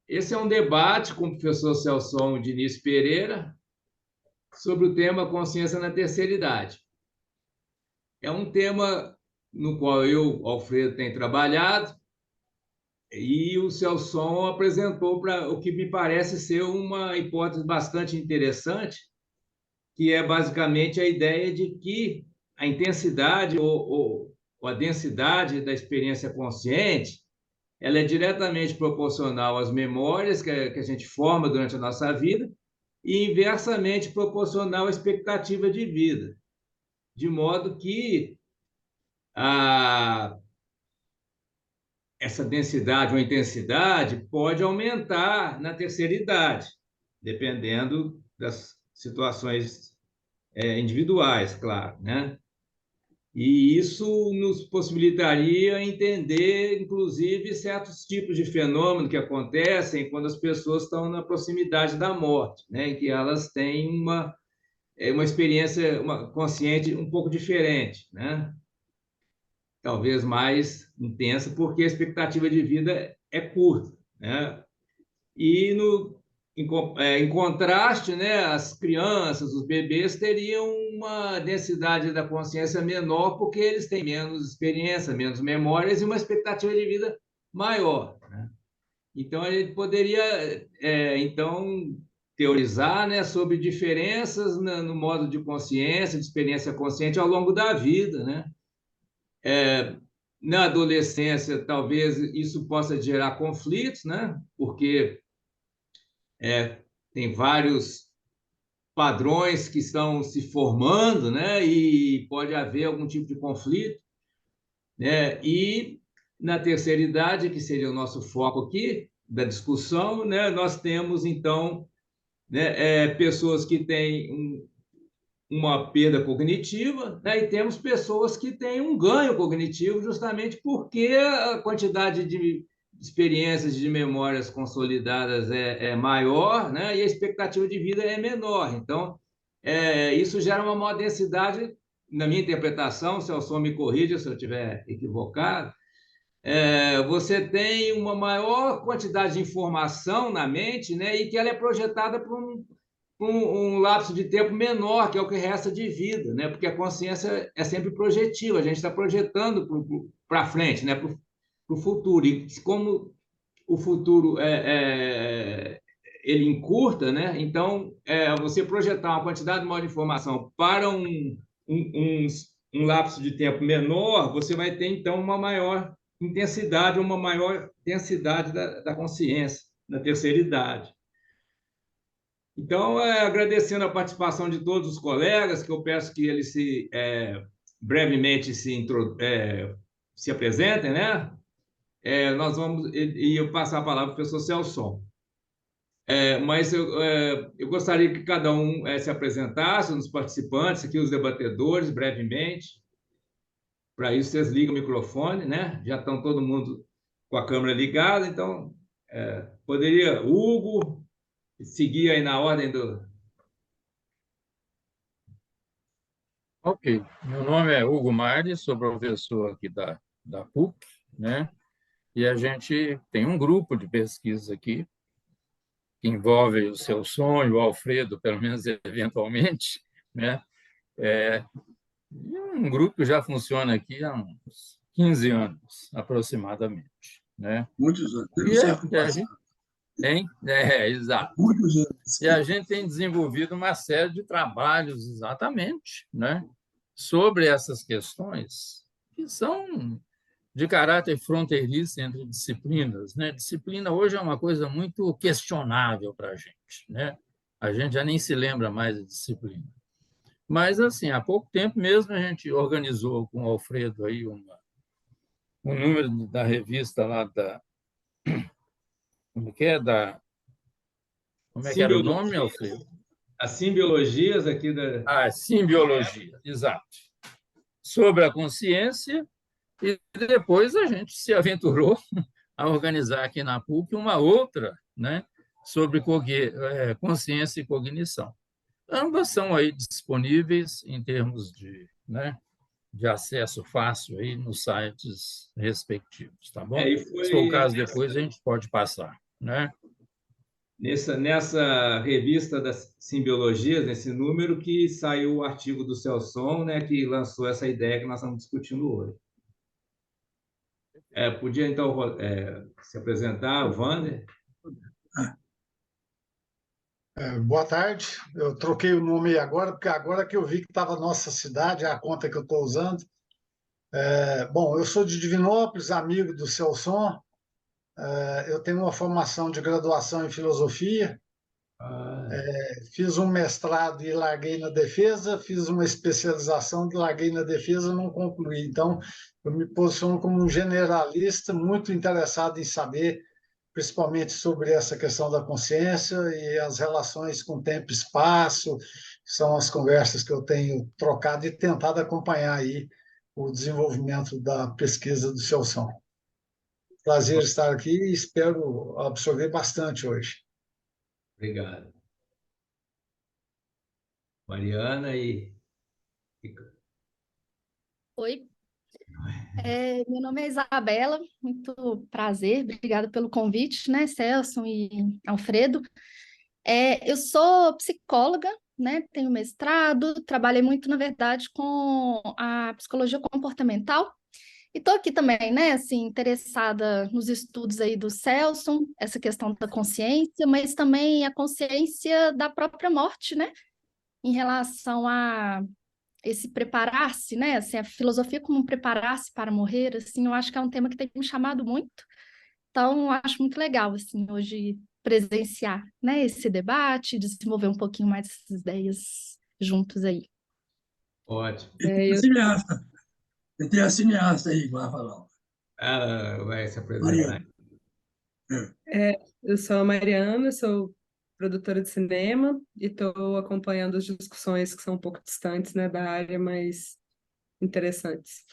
Esse é um debate com o professor Celson Diniz Pereira sobre o tema consciência na terceira idade. É um tema no qual eu, Alfredo, tenho trabalhado e o Celson apresentou para o que me parece ser uma hipótese bastante interessante, que é basicamente a ideia de que a intensidade ou a densidade da experiência consciente ela é diretamente proporcional às memórias que a gente forma durante a nossa vida e inversamente proporcional à expectativa de vida, de modo que a, essa densidade ou intensidade pode aumentar na terceira idade, dependendo das situações individuais, claro, né? E isso nos possibilitaria entender, inclusive, certos tipos de fenômenos que acontecem quando as pessoas estão na proximidade da morte, né? Em que elas têm uma experiência consciente um pouco diferente, né? Talvez mais intensa, porque a expectativa de vida é curta, né? E em contraste, né, as crianças, os bebês teriam uma densidade da consciência menor porque eles têm menos experiência, menos memórias e uma expectativa de vida maior, né? Então a gente poderia então teorizar, né, sobre diferenças no modo de consciência, de experiência consciente ao longo da vida, né? Na adolescência, talvez isso possa gerar conflitos, né? Porque é, tem vários padrões que estão se formando, né? E pode haver algum tipo de conflito, né? E na terceira idade, que seria o nosso foco aqui da discussão, né? Nós temos então, né, pessoas que têm uma perda cognitiva, né? E temos pessoas que têm um ganho cognitivo, justamente porque a quantidade de experiências, de memórias consolidadas é maior, né? E a expectativa de vida é menor. Então, isso gera uma maior densidade, na minha interpretação, se eu só me corrija se eu estiver equivocado, você tem uma maior quantidade de informação na mente, né? E que ela é projetada para um lapso de tempo menor, que é o que resta de vida, né? Porque a consciência é sempre projetiva, a gente está projetando para frente, né? Para o futuro. E como o futuro ele encurta, né? Então, você projetar uma quantidade maior de informação para um, um lapso de tempo menor, você vai ter, então, uma maior intensidade, uma maior densidade da consciência na terceira idade. Então, agradecendo a participação de todos os colegas, que eu peço que eles brevemente se apresentem, né? Nós vamos, e eu passar a palavra para o professor Celson. Mas eu gostaria que cada um se apresentasse, os participantes, aqui os debatedores, brevemente. Para isso, vocês ligam o microfone, né? Já estão todo mundo com a câmera ligada, então poderia, Hugo, seguir aí na ordem do. Ok, meu nome é Hugo Mardi, sou professor aqui da PUC, né? E a gente tem um grupo de pesquisa aqui, que envolve o seu sonho, o Alfredo, pelo menos eventualmente, né? E um grupo que já funciona aqui há uns 15 anos, aproximadamente, né? Muitos anos, pelo E século a gente passado. tem, exato. Muitos anos. E a gente tem desenvolvido uma série de trabalhos exatamente, né, sobre essas questões que são de caráter fronteiriço entre disciplinas, né? Disciplina hoje é uma coisa muito questionável para a gente, né? A gente já nem se lembra mais de disciplina. Mas, assim, há pouco tempo mesmo a gente organizou com o Alfredo aí um número da revista lá como que é? Como é que era o nome, Simbiologia, Alfredo? as simbiologias aqui da. Ah, Simbiologia, exato. Sobre a consciência, e depois a gente se aventurou a organizar aqui na PUC uma outra, né, sobre consciência e cognição. Ambas são aí disponíveis em termos né, de acesso fácil aí nos sites respectivos, tá bom? E Se for o foi caso, depois a gente pode passar, né? nessa revista das Simbiologias, nesse número que saiu o artigo do Celson, né, que lançou essa ideia que nós estamos discutindo hoje. Podia, então, se apresentar, o Wander? Boa tarde. Eu troquei o nome agora, porque agora que eu vi que estava Nossa Cidade, é a conta que eu estou usando. Bom, eu sou de Divinópolis, amigo do Celson. Eu tenho uma formação de graduação em filosofia. Fiz um mestrado e larguei na defesa, fiz uma especialização e larguei na defesa e não concluí. Então, eu me posiciono como um generalista muito interessado em saber, principalmente sobre essa questão da consciência e as relações com tempo e espaço, que são as conversas que eu tenho trocado e tentado acompanhar aí o desenvolvimento da pesquisa do Celson. Prazer estar aqui e espero absorver bastante hoje. Obrigado. Mariana Oi, meu nome é Isabela, muito prazer, obrigada pelo convite, né, Celso e Alfredo. Eu sou psicóloga, né, tenho mestrado, trabalhei muito, na verdade, com a psicologia comportamental e estou aqui também, né, assim, interessada nos estudos aí do Celso, essa questão da consciência, mas também a consciência da própria morte, né, em relação a esse preparar-se, né? Assim, a filosofia como preparar-se para morrer, assim, eu acho que é um tema que tem me chamado muito. Então, eu acho muito legal, assim, hoje presenciar, né, esse debate, desenvolver um pouquinho mais essas ideias juntos aí. ótimo. E tem a cineasta aí que vai falar. Ela vai se apresentar. Mariana. Eu sou a Mariana, sou produtora de cinema e estou acompanhando as discussões que são um pouco distantes, né, da área, mas interessantes.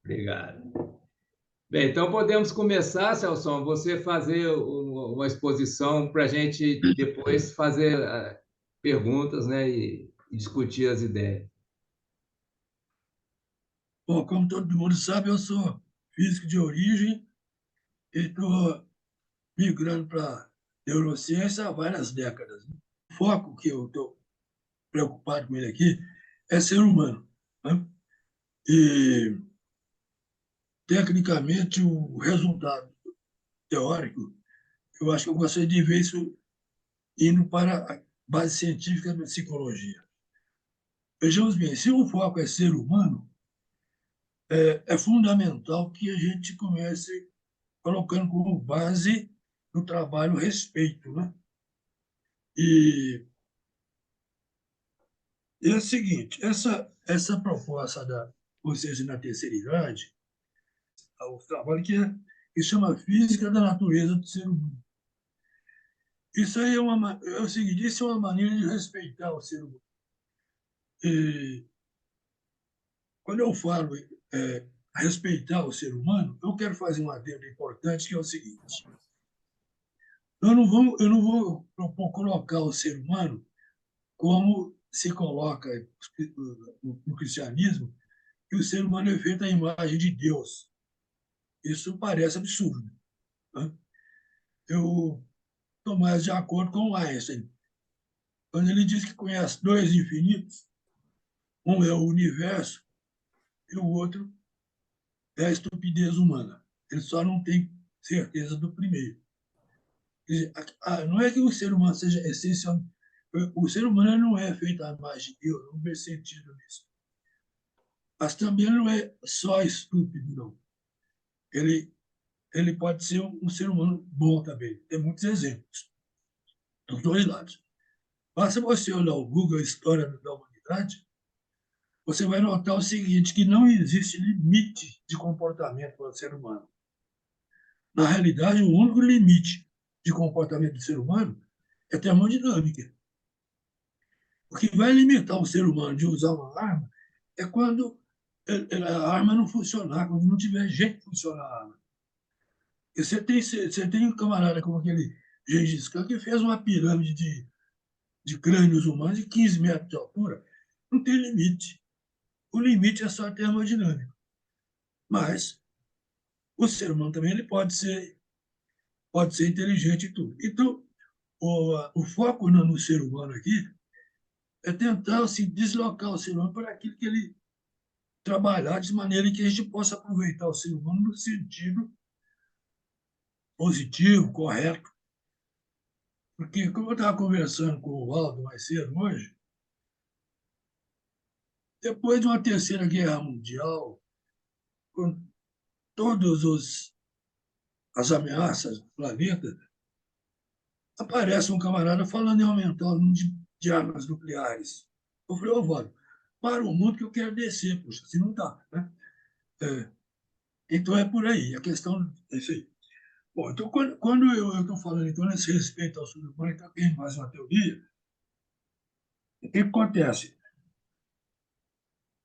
Obrigado. Bem, então podemos começar, Celso, você fazer uma exposição para a gente depois fazer perguntas, né, e discutir as ideias. Bom, como todo mundo sabe, eu sou físico de origem e estou migrando para neurociência há várias décadas. O foco que eu estou preocupado com ele aqui é ser humano, né? E, tecnicamente, o resultado teórico, eu acho que eu gostaria de ver isso indo para a base científica da psicologia. Vejamos bem, se o foco é ser humano, é fundamental que a gente comece colocando como base no trabalho respeito, né? E é o seguinte, essa proposta da consciência na terceira idade, o trabalho que chama Física da Natureza do Ser Humano. Isso aí é o seguinte, isso é uma maneira de respeitar o ser humano. E, quando eu falo respeitar o ser humano, eu quero fazer um adendo importante, que é o seguinte: eu não vou propor colocar o ser humano como se coloca no cristianismo, que o ser humano é feito à imagem de Deus. Isso parece absurdo, né? Eu estou mais de acordo com o Einstein, quando ele diz que conhece dois infinitos, um é o universo e o outro é a estupidez humana. Ele só não tem certeza do primeiro. Quer dizer, não é que o ser humano seja essencial. O ser humano não é feito à imagem de Deus, não vê sentido nisso. Mas também não é só estúpido, não. Ele pode ser um ser humano bom também. Tem muitos exemplos, dos dois lados. Basta você olhar o Google História da Humanidade, você vai notar o seguinte, que não existe limite de comportamento para o ser humano. Na realidade, o único limite de comportamento do ser humano é a termodinâmica. O que vai limitar o ser humano de usar uma arma é quando a arma não funcionar, quando não tiver jeito de funcionar a arma. E você tem um camarada como aquele Gengis Khan que fez uma pirâmide de crânios humanos de 15 metros de altura. Não tem limite. O limite é só a termodinâmica. Mas o ser humano também ele pode ser pode ser inteligente e tudo. Então, o foco no ser humano aqui é tentar assim, deslocar o ser humano para aquilo que ele trabalhar de maneira que a gente possa aproveitar o ser humano no sentido positivo, correto. Porque, como eu estava conversando com o Aldo mais cedo hoje, depois de uma terceira guerra mundial, com todas as ameaças do planeta, aparece um camarada falando em aumentar o número de armas nucleares. Eu falei, ô, Valdo, para o mundo que eu quero descer, puxa, assim não dá. Né? Então é por aí, a questão é isso aí. Bom, então, quando eu estou falando então, nesse respeito ao ser humano, então, tem mais uma teoria, o que acontece?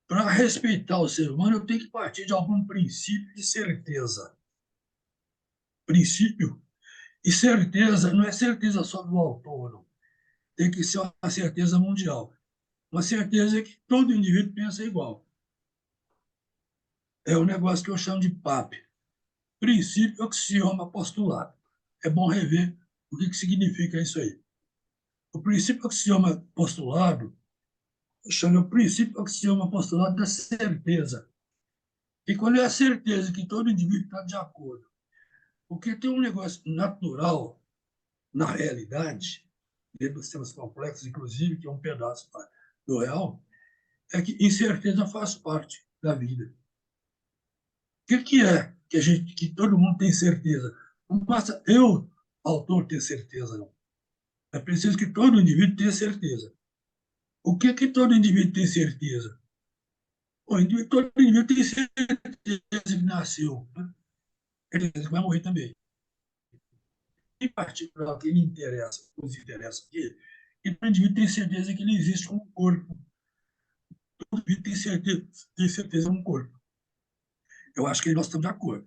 Para respeitar o ser humano, eu tenho que partir de algum princípio de certeza. Princípio e certeza não é certeza só do autônomo, tem que ser uma certeza mundial. Uma certeza que todo indivíduo pensa igual. É um negócio que eu chamo de PAP. Princípio, axioma, postulado. É bom rever o que significa isso aí. O princípio, axioma, postulado, eu chamo o princípio, axioma, postulado da certeza. E quando é a certeza que todo indivíduo está de acordo, porque tem um negócio natural na realidade, dentro dos sistemas complexos, inclusive, que é um pedaço do real, é que incerteza faz parte da vida. O que é que todo mundo tem certeza? Não basta eu, autor, ter certeza, não. É preciso que todo indivíduo tenha certeza. O que todo indivíduo tem certeza? Todo indivíduo tem certeza que nasceu, né? Ele vai morrer também. Em particular, o que me interessa, nos interessa aqui, é que o indivíduo tem certeza que ele existe como corpo. Todo indivíduo tem certeza como corpo. Eu acho que nós estamos de acordo.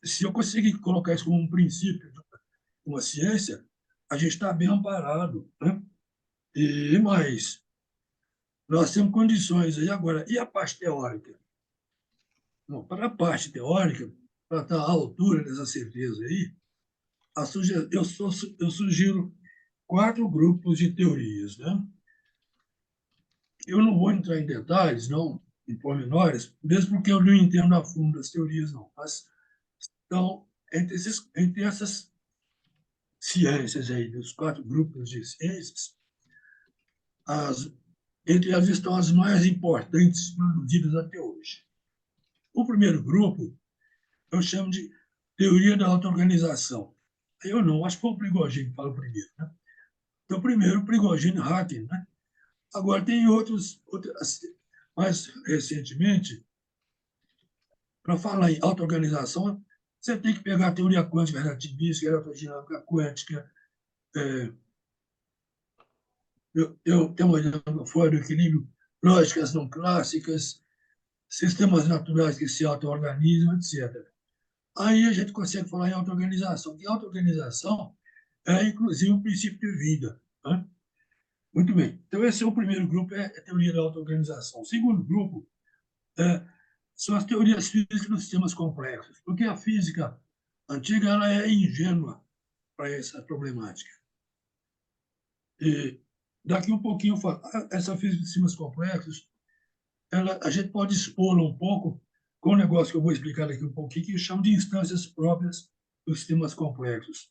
Se eu conseguir colocar isso como um princípio de uma ciência, a gente está bem amparado. Né? E mais, nós temos condições aí agora. E a parte teórica? Bom, para a parte teórica, para estar à altura dessa certeza aí, eu sugiro 4 grupos de teorias. Né? Eu não vou entrar em detalhes, não, em pormenores, mesmo porque eu não entendo a fundo as teorias, não. Mas, então, entre essas ciências aí, dos 4 grupos de ciências, as, entre elas estão as mais importantes produzidas até hoje. O primeiro grupo eu chamo de teoria da auto-organização. Eu não, acho que foi o Prigogine que fala primeiro. Né? Então, primeiro, Prigogine e Haken. Né? Agora, tem outros, mais recentemente, para falar em auto-organização, você tem que pegar a teoria quântica relativista, eletrodinâmica quântica, eu tenho uma olhada fora do equilíbrio, lógicas não clássicas, sistemas naturais que se auto-organizam, etc. Aí a gente consegue falar em auto-organização, que auto-organização é, inclusive, um princípio de vida. Né? Muito bem. Então, esse é o primeiro grupo, é a teoria da auto-organização. O segundo grupo são as teorias físicas dos sistemas complexos, porque a física antiga ela é ingênua para essa problemática. E daqui um pouquinho, essa física de sistemas complexos, a gente pode expô-la um pouco com um negócio que eu vou explicar daqui um pouquinho, que eu chamo de instâncias próprias dos sistemas complexos.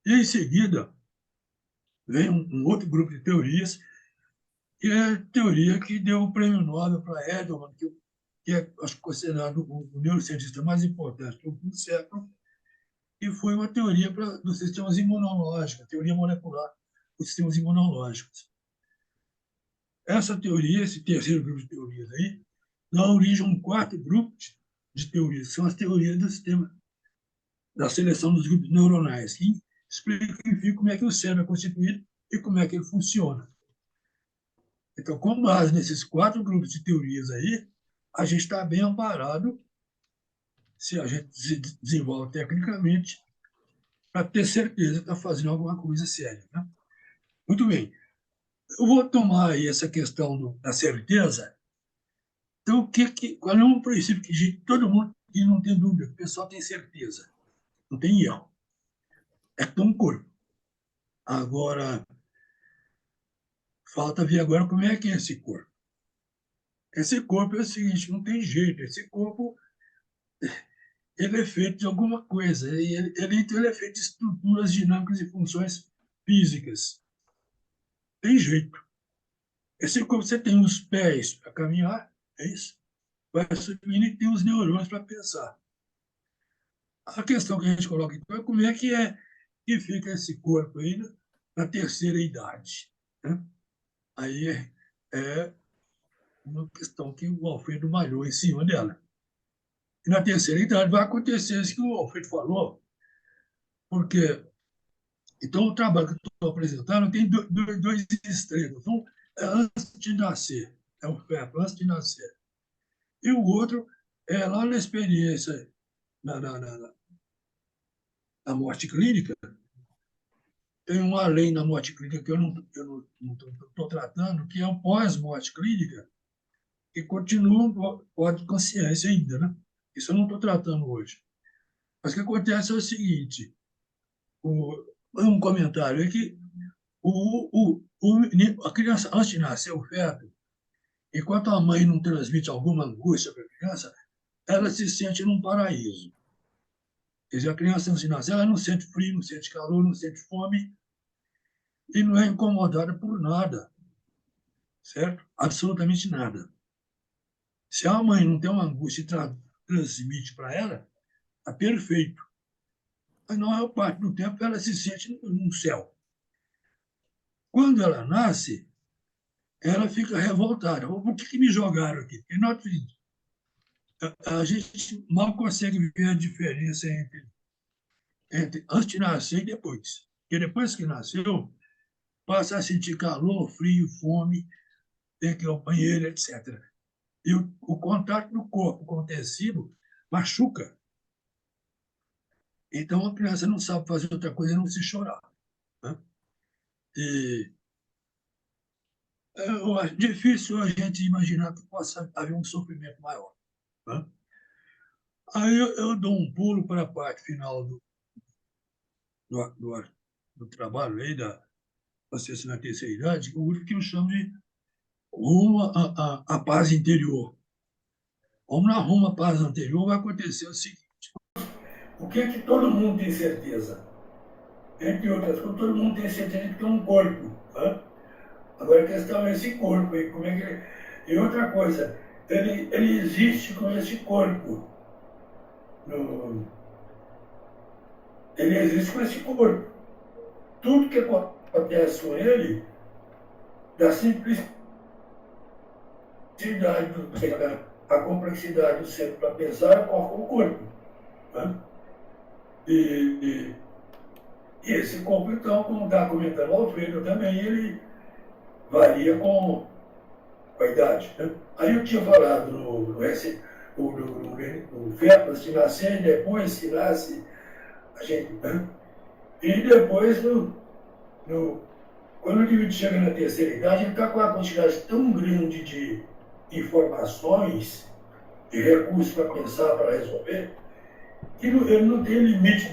E, em seguida, vem um outro grupo de teorias, que é a teoria que deu o prêmio Nobel para Edelman, que é acho, considerado o neurocientista mais importante do último século, e foi uma teoria dos sistemas imunológicos, a teoria molecular dos sistemas imunológicos. Essa teoria, esse terceiro grupo de teorias aí, dá origem a um quarto grupo de teorias, que são as teorias do sistema da seleção dos grupos neuronais, que explicam como é que o cérebro é constituído e como é que ele funciona. Então, com base nesses 4 grupos de teorias aí, a gente está bem amparado, se a gente se desenvolve tecnicamente, para ter certeza que está fazendo alguma coisa séria. Né? Muito bem. Eu vou tomar aí essa questão da certeza. Então, qual é um princípio que todo mundo que não tem dúvida, o pessoal tem certeza? não tem erro. É como um corpo. Agora, falta ver agora como é que é esse corpo. Esse corpo é o seguinte, não tem jeito. Esse corpo, ele é feito de alguma coisa. Ele é feito de estruturas dinâmicas e funções físicas. Tem jeito. Esse corpo, você tem os pés para caminhar, é isso? Vai subindo e tem os neurônios para pensar. A questão que a gente coloca então é como é que fica esse corpo aí na terceira idade, né? Aí é uma questão que o Alfredo malhou em cima dela. E na terceira idade vai acontecer isso que o Alfredo falou, porque então o trabalho que eu estou apresentando tem dois extremos. Um é antes de nascer, é o feto, antes de nascer. E o outro é lá na experiência, na morte clínica. Tem uma lei na morte clínica que eu não estou tratando, que é o pós-morte clínica, que continua pode consciência ainda, né? Isso eu não estou tratando hoje. Mas o que acontece é o seguinte, um comentário é que a criança, antes de nascer, o feto, enquanto a mãe não transmite alguma angústia para a criança, ela se sente num paraíso. Quer dizer, a criança, antes de nascer, ela não sente frio, não sente calor, não sente fome, e não é incomodada por nada, certo? Absolutamente nada. Se a mãe não tem uma angústia e transmite para ela, está perfeito. Mas na maior parte do tempo ela se sente no céu. Quando ela nasce, ela fica revoltada. Por que me jogaram aqui? Porque não acredito. A gente mal consegue ver a diferença entre antes de nascer e depois. Porque depois que nasceu, passa a sentir calor, frio, fome, tem que ir ao banheiro, etc. E o contato do corpo com o tecido machuca. Então, a criança não sabe fazer outra coisa a não se chorar, né? E eu acho difícil a gente imaginar que possa haver um sofrimento maior, né? Aí eu dou um pulo para a parte final do trabalho aí da assistência na terceira idade, o que eu chamo de rumo à paz interior. Vamos na rumo à paz interior, vai acontecer o seguinte. O que é que todo mundo tem certeza? Entre outras coisas, todo mundo tem certeza que tem um corpo, né? Agora a questão é esse corpo aí, como é que... E outra coisa, ele existe com esse corpo. Ele existe com esse corpo. Tudo que acontece com ele, da simplicidade, a complexidade do centro para pensar, é o corpo, né? E esse corpo, então, como está comentando o Alfredo também, ele varia com a idade, né? Aí eu tinha falado no feto, antes de nascer, depois que nasce, a gente, né? E depois, quando o indivíduo chega na terceira idade, ele está com uma quantidade tão grande de informações, de recursos para pensar, para resolver, que ele não tem limite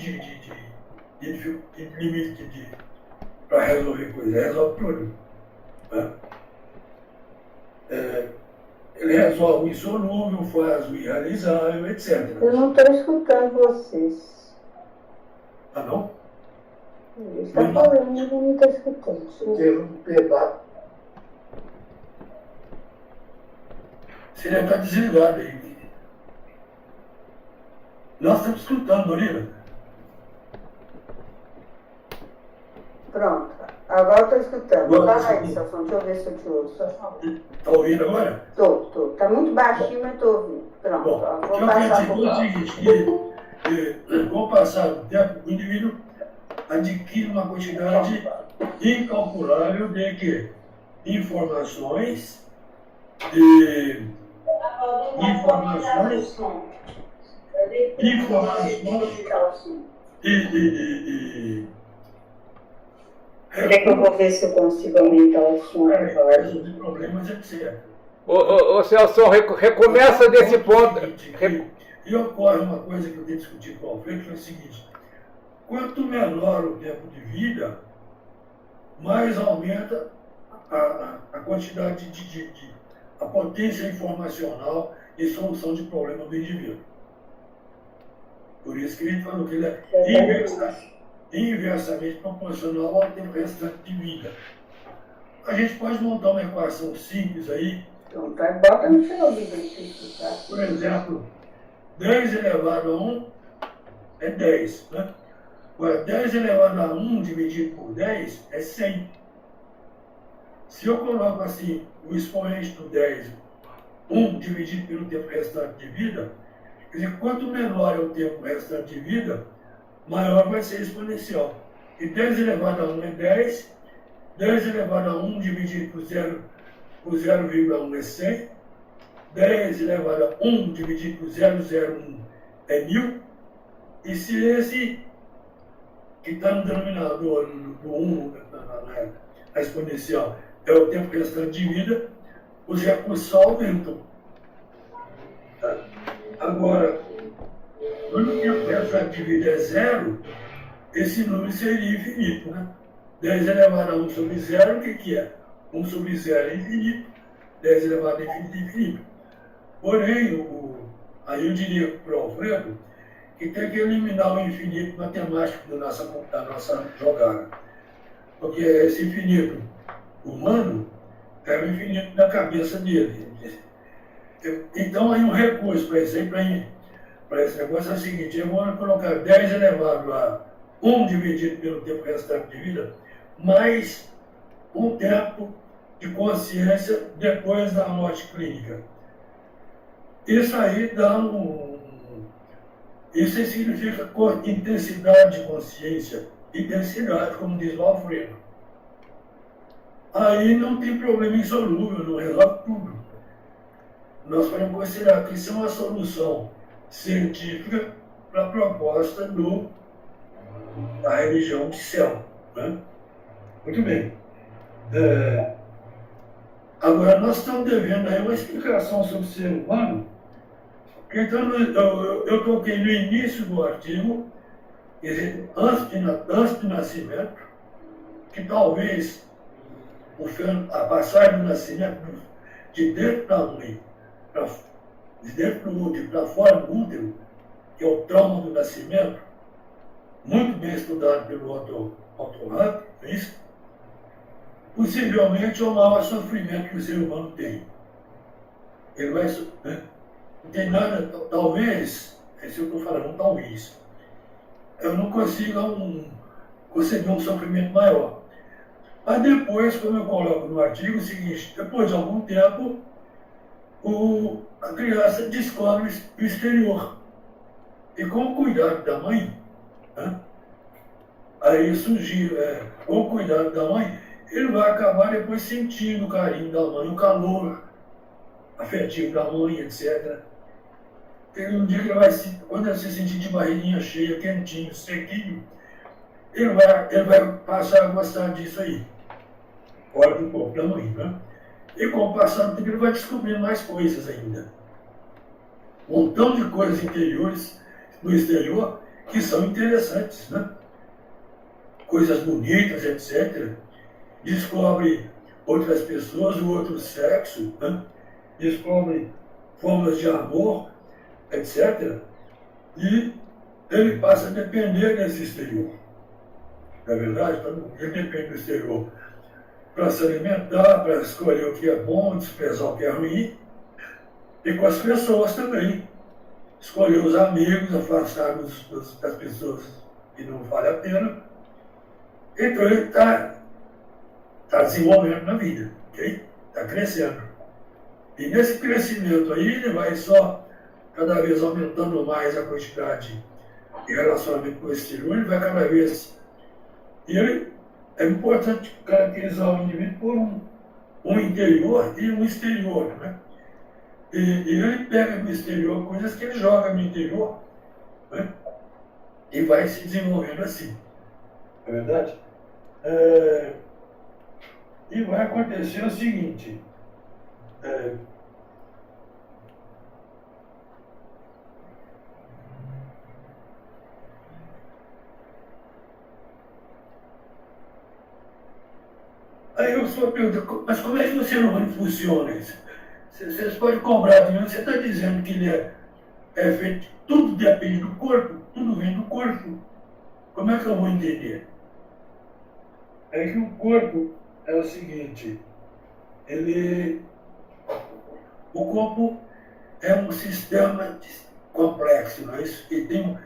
para resolver coisas, ele resolve tudo, né? Ele resolve o insolúvel, faz o irrealizável, etc. Eu não estou escutando vocês. Ah, não? Ele está falando, mas eu não estou escutando. Teve um pedaço. Você deve estar desligado aí. Nós estamos escutando, Dorina. Pronto. Agora eu estou escutando. Agora Fala aí, sim. Celso, deixa eu ver se eu te ouço. Está ouvindo agora? Estou. Está muito baixinho, mas estou ouvindo. Pronto. Bom, Ó, o que vou eu passar quero por dizer é o seguinte, que com o passar do tempo, o indivíduo adquire uma quantidade incalculável de quê? Informações e Quer que eu vou ver se eu consigo aumentar o som? resolver problemas, etc. Ô Celso, recomeça desse ponto. E ocorre uma coisa que eu tenho discutido com o Alfredo, que é o seguinte, quanto menor o tempo de vida, mais aumenta a quantidade a potência informacional e solução de problema do indivíduo. Por isso que ele falou que ele é inversamente proporcional ao tempo restante de vida. A gente pode montar uma equação simples aí. Então, bota no seu livro aqui, tá? Por exemplo, 10 elevado a 1 é 10, né? Agora, 10 elevado a 1 dividido por 10 é 100. Se eu coloco assim o expoente do 10, 1 dividido pelo tempo restante de vida, quer dizer, quanto menor é o tempo restante de vida, maior vai ser a exponencial. E 10 elevado a 1 é 10, 10 elevado a 1 dividido por 0,1 é 100, 10 elevado a 1 dividido por 0,01 é 1000, e se esse que está no denominador do 1, na exponencial, é o tempo restante de vida, os recursos só aumentam. Tá? Agora, quando o tempo restante de vida é zero, esse número seria infinito, né? 10 elevado a 1 sobre 0, o que é? 1 sobre 0 é infinito, 10 elevado a infinito é infinito. Porém, aí eu diria para o Alfredo que tem que eliminar o infinito matemático da nossa jogada. Porque esse infinito humano é o infinito da cabeça dele. Então, aí um recurso para esse negócio é o seguinte: eu vou colocar 10 elevado a 1 dividido pelo tempo restante de vida, mais um tempo de consciência depois da morte clínica. Isso aí dá Isso aí significa intensidade de consciência e densidade, como diz o Alfredo. Aí não tem problema insolúvel, não resolve tudo. Nós podemos considerar que isso é uma solução científica para a proposta da religião de céu. Né? Muito bem. Agora, nós estamos devendo aí uma explicação sobre o ser humano. Então, eu toquei no início do artigo, quer dizer, antes do nascimento, que talvez a passagem do nascimento de dentro da mãe, de dentro do útero para fora do útero, que é o trauma do nascimento, muito bem estudado pelo Otto Hahn, isso, possivelmente é o maior sofrimento que o ser humano tem. Ele vai, né? Não tem nada, talvez, é isso que eu estou falando, talvez, eu não consiga conceber um sofrimento maior. Mas depois, como eu coloco no artigo, é o seguinte: depois de algum tempo, a criança descobre o exterior. E com o cuidado da mãe, né, aí surgiu, com o cuidado da mãe, ele vai acabar depois sentindo o carinho da mãe, o calor afetivo da mãe, etc. Tem um dia que ele vai, quando ele se sentir de barriguinha cheia, quentinho, sequinho, ele vai passar a gostar disso aí, fora do corpo da mãe, né? E com o passar do tempo ele vai descobrindo mais coisas ainda. Um montão de coisas interiores no exterior que são interessantes, né? Coisas bonitas, etc. Descobre outras pessoas, o outro sexo, né? Descobre formas de amor, etc. E ele passa a depender desse exterior. Não é verdade? Ele depende do exterior para se alimentar, para escolher o que é bom, desprezar o que é ruim, e com as pessoas também. Escolher os amigos, afastar das pessoas que não vale a pena. Então ele está desenvolvendo na vida, ok? Está crescendo. E nesse crescimento aí, ele vai só cada vez aumentando mais a quantidade de relacionamento com o exterior, ele vai cada vez. E é importante caracterizar o indivíduo por um interior e um exterior, né? E ele pega no exterior coisas que ele joga no interior, né? E vai se desenvolvendo assim. É verdade? E vai acontecer o seguinte: Aí eu só pergunto, mas como é que o ser humano funciona isso? Vocês podem cobrar de mim, você está dizendo que ele é feito, tudo depende do corpo, tudo vem do corpo. Como é que eu vou entender? É que o corpo é o seguinte, o corpo é um sistema complexo, não é isso? Ele tem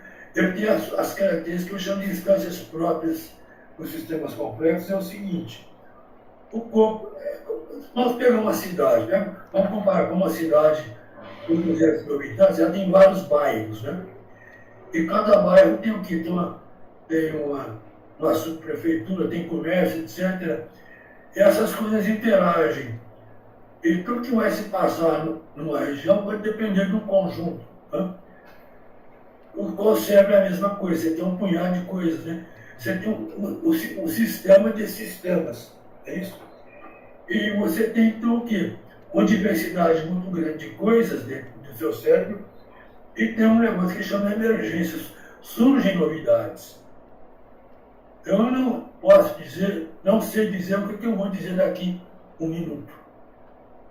as características que eu chamo de instâncias próprias dos sistemas complexos, é o seguinte, o corpo, nós pegamos uma cidade, né? Vamos comparar com uma cidade com 200 mil habitantes, ela tem vários bairros, né? E cada bairro tem o quê? Tem uma subprefeitura, tem comércio, etc. E essas coisas interagem. E tudo que vai se passar numa região vai depender de um conjunto. Né? O qual serve a mesma coisa, você tem um punhado de coisas, né? Você tem um sistema de sistemas, é isso? E você tem, então, o quê? Uma diversidade muito grande de coisas dentro do seu cérebro e tem um negócio que chama emergências. Surgem novidades. Eu não posso dizer, não sei dizer o que eu vou dizer daqui um minuto.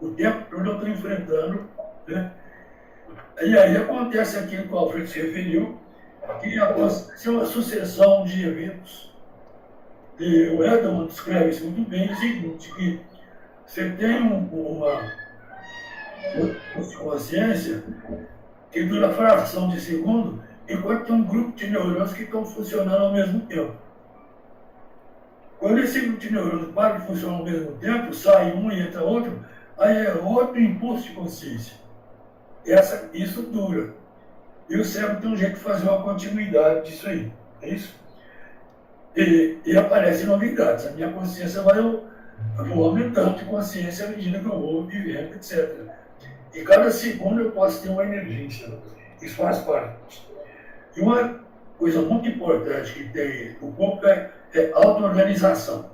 O tempo todo eu estou enfrentando, né? E aí acontece aquilo que o Alfredo se referiu, que acontece uma sucessão de eventos. E o Edelman descreve isso muito bem, o seguinte, que você tem uma consciência que dura fração de segundo, enquanto tem um grupo de neurônios que estão funcionando ao mesmo tempo. Quando esse grupo de neurônios para de funcionar ao mesmo tempo, sai um e entra outro, aí é outro impulso de consciência. Isso dura. E o cérebro tem um jeito de fazer uma continuidade disso aí. É isso? E aparecem novidades. A minha consciência eu vou aumentando de consciência à medida que eu vou vivendo, etc. E cada segundo eu posso ter uma emergência. Isso faz parte. E uma coisa muito importante que tem o corpo é auto-organização.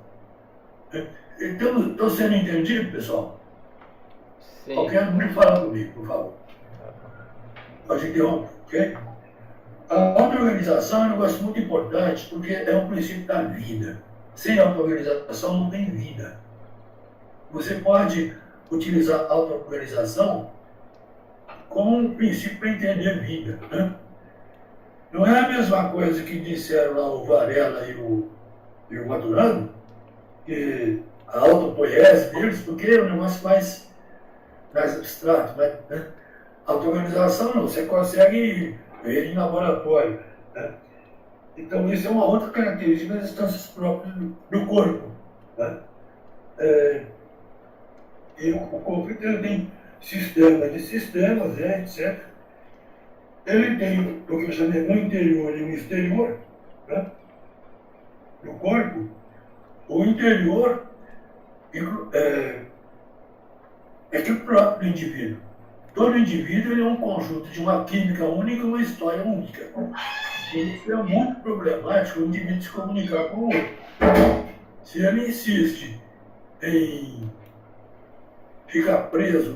Então, estou sendo entendido, pessoal? Sim. Qualquer um fala comigo, por favor. Pode interromper, ok? A auto-organização é um negócio muito importante porque é um princípio da vida. Sem auto-organização não tem vida. Você pode utilizar a auto-organização como um princípio para entender vida. Né? Não é a mesma coisa que disseram lá o Varela e o Maturano, que a autopoiese deles, porque é um negócio mais abstrato. Né? A auto-organização não, você consegue ver em laboratório. Né? Então, isso é uma outra característica das instâncias próprias do corpo. Né? E o corpo ele tem sistemas de sistemas, etc. Ele tem o que eu chamei um interior e um exterior, né? Do corpo. O interior é que o próprio indivíduo. Todo indivíduo é um conjunto de uma química única e uma história única. Isso é muito problemático o indivíduo se comunicar com o outro. Se ele insiste em ficar preso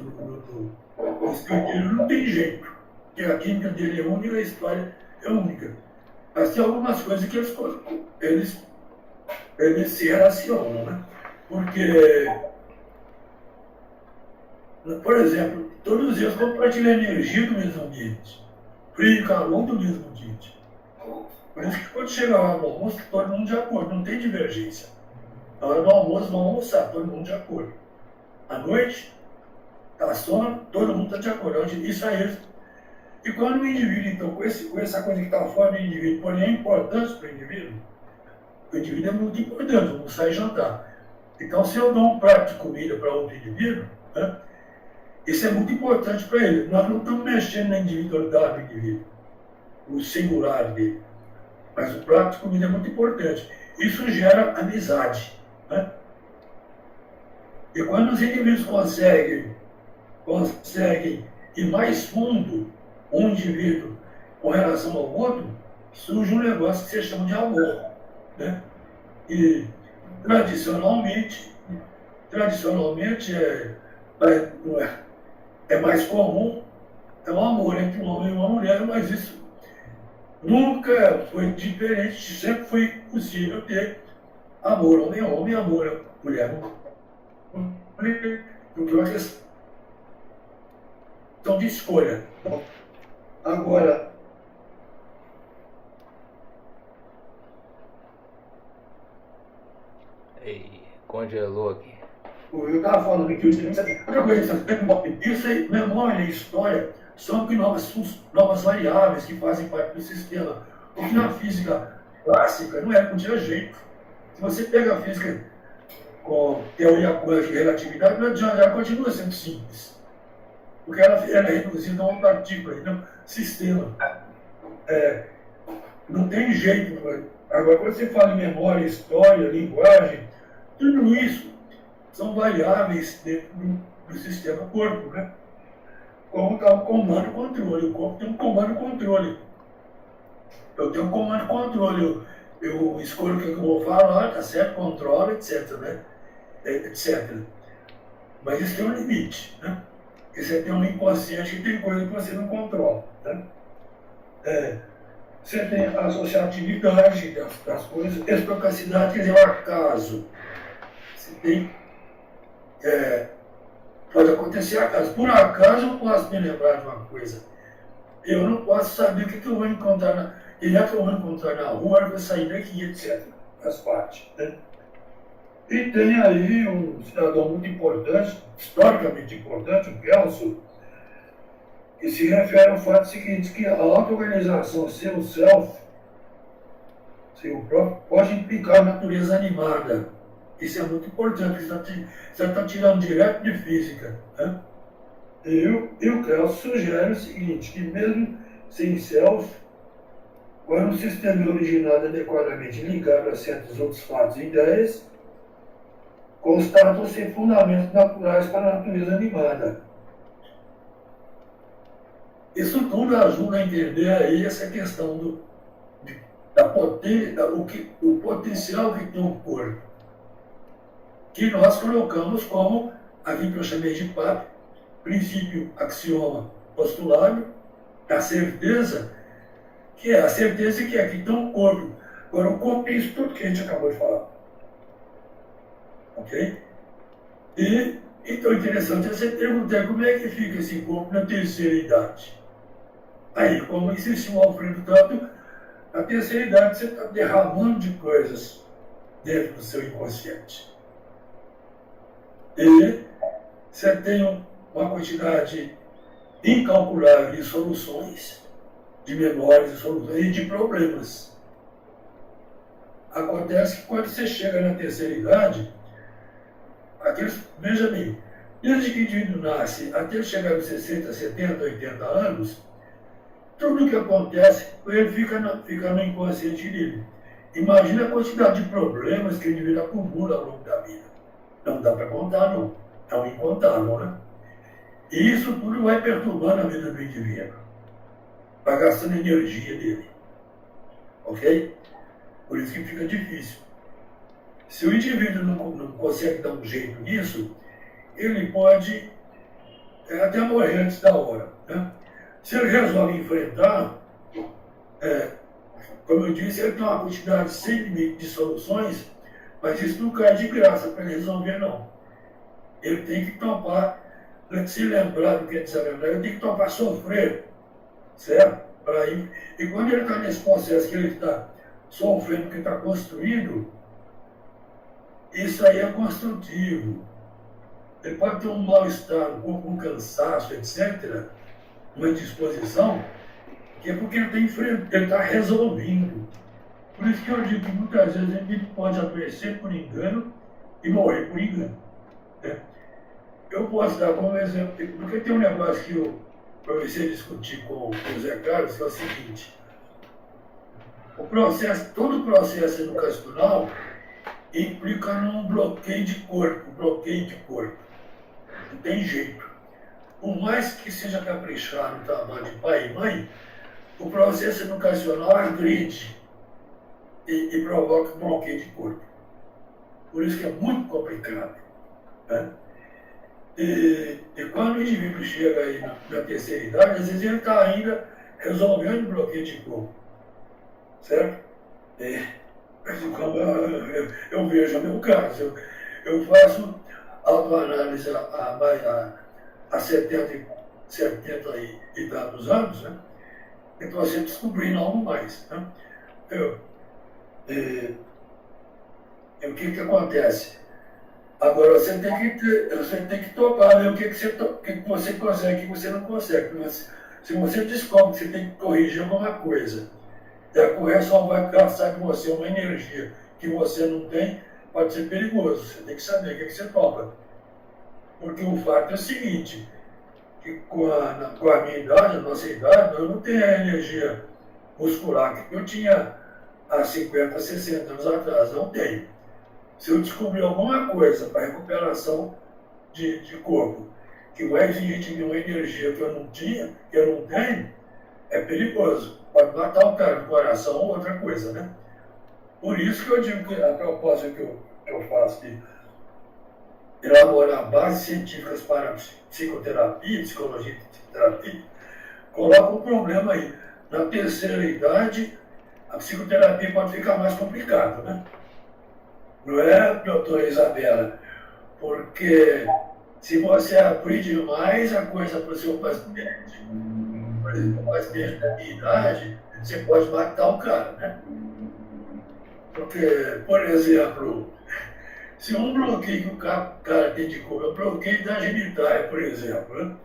no escanteio, não tem jeito. Porque a química dele é única e a história é única. Mas tem algumas coisas que eles se relacionam, né? Porque, por exemplo, todos eles compartilham a energia do mesmo ambiente. Frio e calor do mesmo ambiente. Por isso que quando chega a hora do almoço, todo mundo de acordo, não tem divergência. Na hora do almoço, vão almoçar, todo mundo de acordo. À noite, está sono, todo mundo está de acordo. Isso é isso. E quando o indivíduo, então, com essa coisa que está fora do indivíduo, porém é importante para o indivíduo é muito importante, vamos sair jantar. Então, se eu dou um prato de comida para outro indivíduo, né, isso é muito importante para ele. Nós não estamos mexendo na individualidade do indivíduo, o singular dele. Mas o prato de comida é muito importante. Isso gera amizade. Né? E quando os indivíduos conseguem ir mais fundo um indivíduo com relação ao outro, surge um negócio que se chama de amor. Né? E tradicionalmente é mais comum o amor entre um homem e uma mulher, mas isso nunca foi diferente, sempre foi possível ter amor homem a homem, amor mulher a mulher, porque é uma questão de escolha. Agora, Ei, congelou aqui. eu estava falando aqui, outra coisa, isso aí, memória e história são que novas variáveis que fazem parte do sistema. Porque na física clássica não tinha jeito. Se você pega a física com teoria quântica e relatividade, não adianta, ela continua sendo simples. Porque ela é reduzida a uma partícula, e não sistema. Não tem jeito. Agora, quando você fala em memória, história, linguagem, tudo isso são variáveis dentro do sistema corpo, né? Como está o comando e controle. O corpo tem um comando e controle. Eu tenho um comando e controle. Eu escolho o que eu vou falar, tá certo? Controlo, etc, né? Etc. Mas isso tem um limite, né? Porque você tem um inconsciente que tem coisa que você não controla, né? Você tem a associatividade das coisas, estocacidade, quer dizer, o acaso. Você tem... pode acontecer acaso. Por acaso eu posso me lembrar de uma coisa. Eu não posso saber o que eu vou encontrar que eu vou encontrar na rua, eu vou sair daqui, etc. Faz parte, né? E tem aí um cidadão muito importante, historicamente importante, o Kelso, que se refere ao fato seguinte, que a auto-organização, seu self, seu próprio, pode implicar a natureza animada. Isso é muito importante, você está tirando direto de física, né? E o Kelso sugere o seguinte, que mesmo sem self, quando o sistema é originado adequadamente ligado a certos outros fatos e ideias, constatam-se fundamentos naturais para a natureza animada. Isso tudo ajuda a entender aí essa questão do potencial que tem o corpo, que nós colocamos como, aqui que eu chamei de PAP, princípio, axioma, postulado, da certeza, que é a certeza que aqui tem um corpo. Agora, o corpo é isso tudo que a gente acabou de falar. Ok? E, então, interessante é você perguntar como é que fica esse corpo na terceira idade. Aí, como insistiu o Alfredo tanto, na terceira idade você está derramando de coisas dentro do seu inconsciente. E você tem uma quantidade incalculável de soluções, de memórias, de soluções e de problemas. Acontece que quando você chega na terceira idade, veja bem, desde que o indivíduo nasce até ele chegar aos 60, 70, 80 anos, tudo que acontece, ele fica no inconsciente dele. Imagina a quantidade de problemas que o indivíduo acumula ao longo da vida. Não dá para contar, não. É um incontável, né? E isso tudo vai perturbando a vida do indivíduo. Vai gastando energia dele. Ok? Por isso que fica difícil. Se o indivíduo não consegue dar um jeito nisso, ele pode até morrer antes da hora, né? Se ele resolve enfrentar, como eu disse, ele tem uma quantidade sem limite de soluções, mas isso não cai de graça para ele resolver, não. Ele tem que topar, se lembrar do que é desagradável, ele tem que topar sofrer, certo? E quando ele está nesse processo que ele está sofrendo, que está construindo, isso aí é construtivo. Ele pode ter um mal-estar, um cansaço, etc., uma indisposição, que é porque ele está resolvendo. Por isso que eu digo que muitas vezes ele pode adoecer por engano e morrer por engano, né? Eu posso dar como exemplo, porque tem um negócio que eu comecei a discutir com o Zé Carlos, que é o seguinte: todo o processo educacional implica num bloqueio de corpo, Não tem jeito. Por mais que seja caprichado o trabalho de pai e mãe, o processo educacional agride e provoca bloqueio de corpo. Por isso que é muito complicado, né? E quando o indivíduo chega aí na terceira idade, às vezes ele está ainda resolvendo o bloqueio de corpo, certo? assim como eu vejo o meu caso. Eu faço autoanálise há 70 e tantos anos, né? Então, você descobrindo algo mais. Né? Eu, o que acontece? Agora, você tem que topar, ver o que você consegue e o que você não consegue. Mas, se você descobre que você tem que corrigir alguma coisa, e a correção vai gastar de você uma energia que você não tem, pode ser perigoso. Você tem que saber o que você topa. Porque o fato é o seguinte, que com a minha idade, a nossa idade, eu não tenho a energia muscular que eu tinha há 50, 60 anos atrás. Não tenho. Se eu descobrir alguma coisa para recuperação de corpo que vai exigir de mim uma energia que eu não tinha, que eu não tenho, é perigoso. Pode matar o cara do coração ou outra coisa, né? Por isso que eu digo que a proposta que eu faço de elaborar bases científicas para psicoterapia, psicologia e psicoterapia, coloca um problema aí. Na terceira idade, a psicoterapia pode ficar mais complicada, né? Não é, doutora Isabela? Porque se você abrir demais a coisa para o seu paciente, por exemplo, o paciente da minha idade, você pode matar o cara, né? Porque, por exemplo, se um bloqueio que o cara tem de cor, é o bloqueio da genitália, por exemplo, né?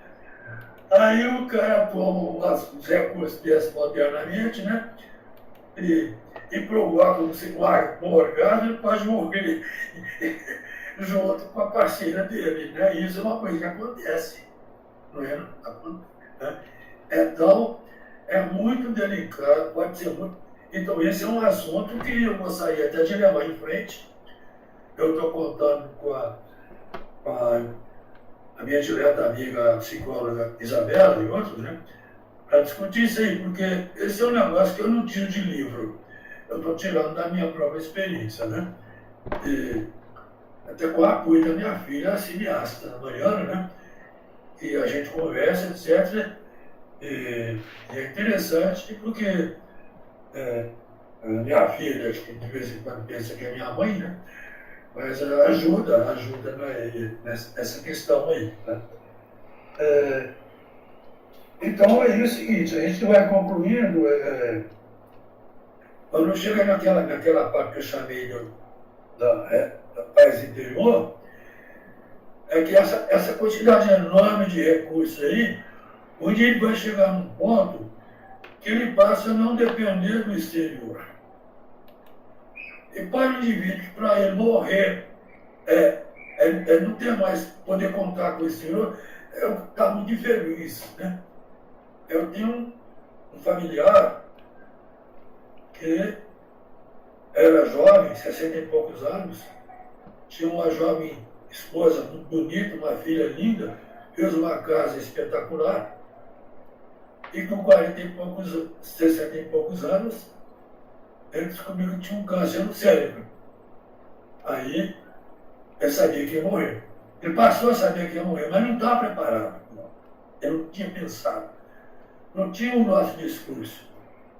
Aí o cara toma uns recursos desses modernamente, né? E provoca um orgasmo, ele pode morrer junto com a parceira dele, né? Isso é uma coisa que acontece, não é? Né? Então, é muito delicado, pode ser muito... Então, esse é um assunto que eu gostaria até de levar em frente. Eu estou contando com a minha direta amiga, a psicóloga Isabela e outros, né? Para discutir isso aí, porque esse é um negócio que eu não tiro de livro. Eu estou tirando da minha própria experiência, né? E até com o apoio da minha filha, a cineasta, a Mariana, né? E a gente conversa, etc. E é interessante porque a minha filha, acho que de vez em quando pensa que é minha mãe, né? Mas ajuda nessa questão aí. Né? Então, é o seguinte, a gente vai concluindo, quando chega naquela parte que eu chamei da paz interior, é que essa quantidade enorme de recursos aí, onde ele vai chegar num ponto que ele passa a não depender do exterior. E para o indivíduo, para ele morrer, não ter mais poder contar com o exterior, está muito infeliz, né? Eu tenho um familiar que era jovem, 60 e poucos anos, tinha uma jovem esposa muito bonita, uma filha linda, fez uma casa espetacular, e com 40 e poucos, 60 e poucos anos, ele descobriu que tinha um câncer no cérebro. Aí, ele sabia que ia morrer. Ele passou a saber que ia morrer, mas não estava preparado. Não. Ele não tinha pensado. Não tinha o nosso discurso.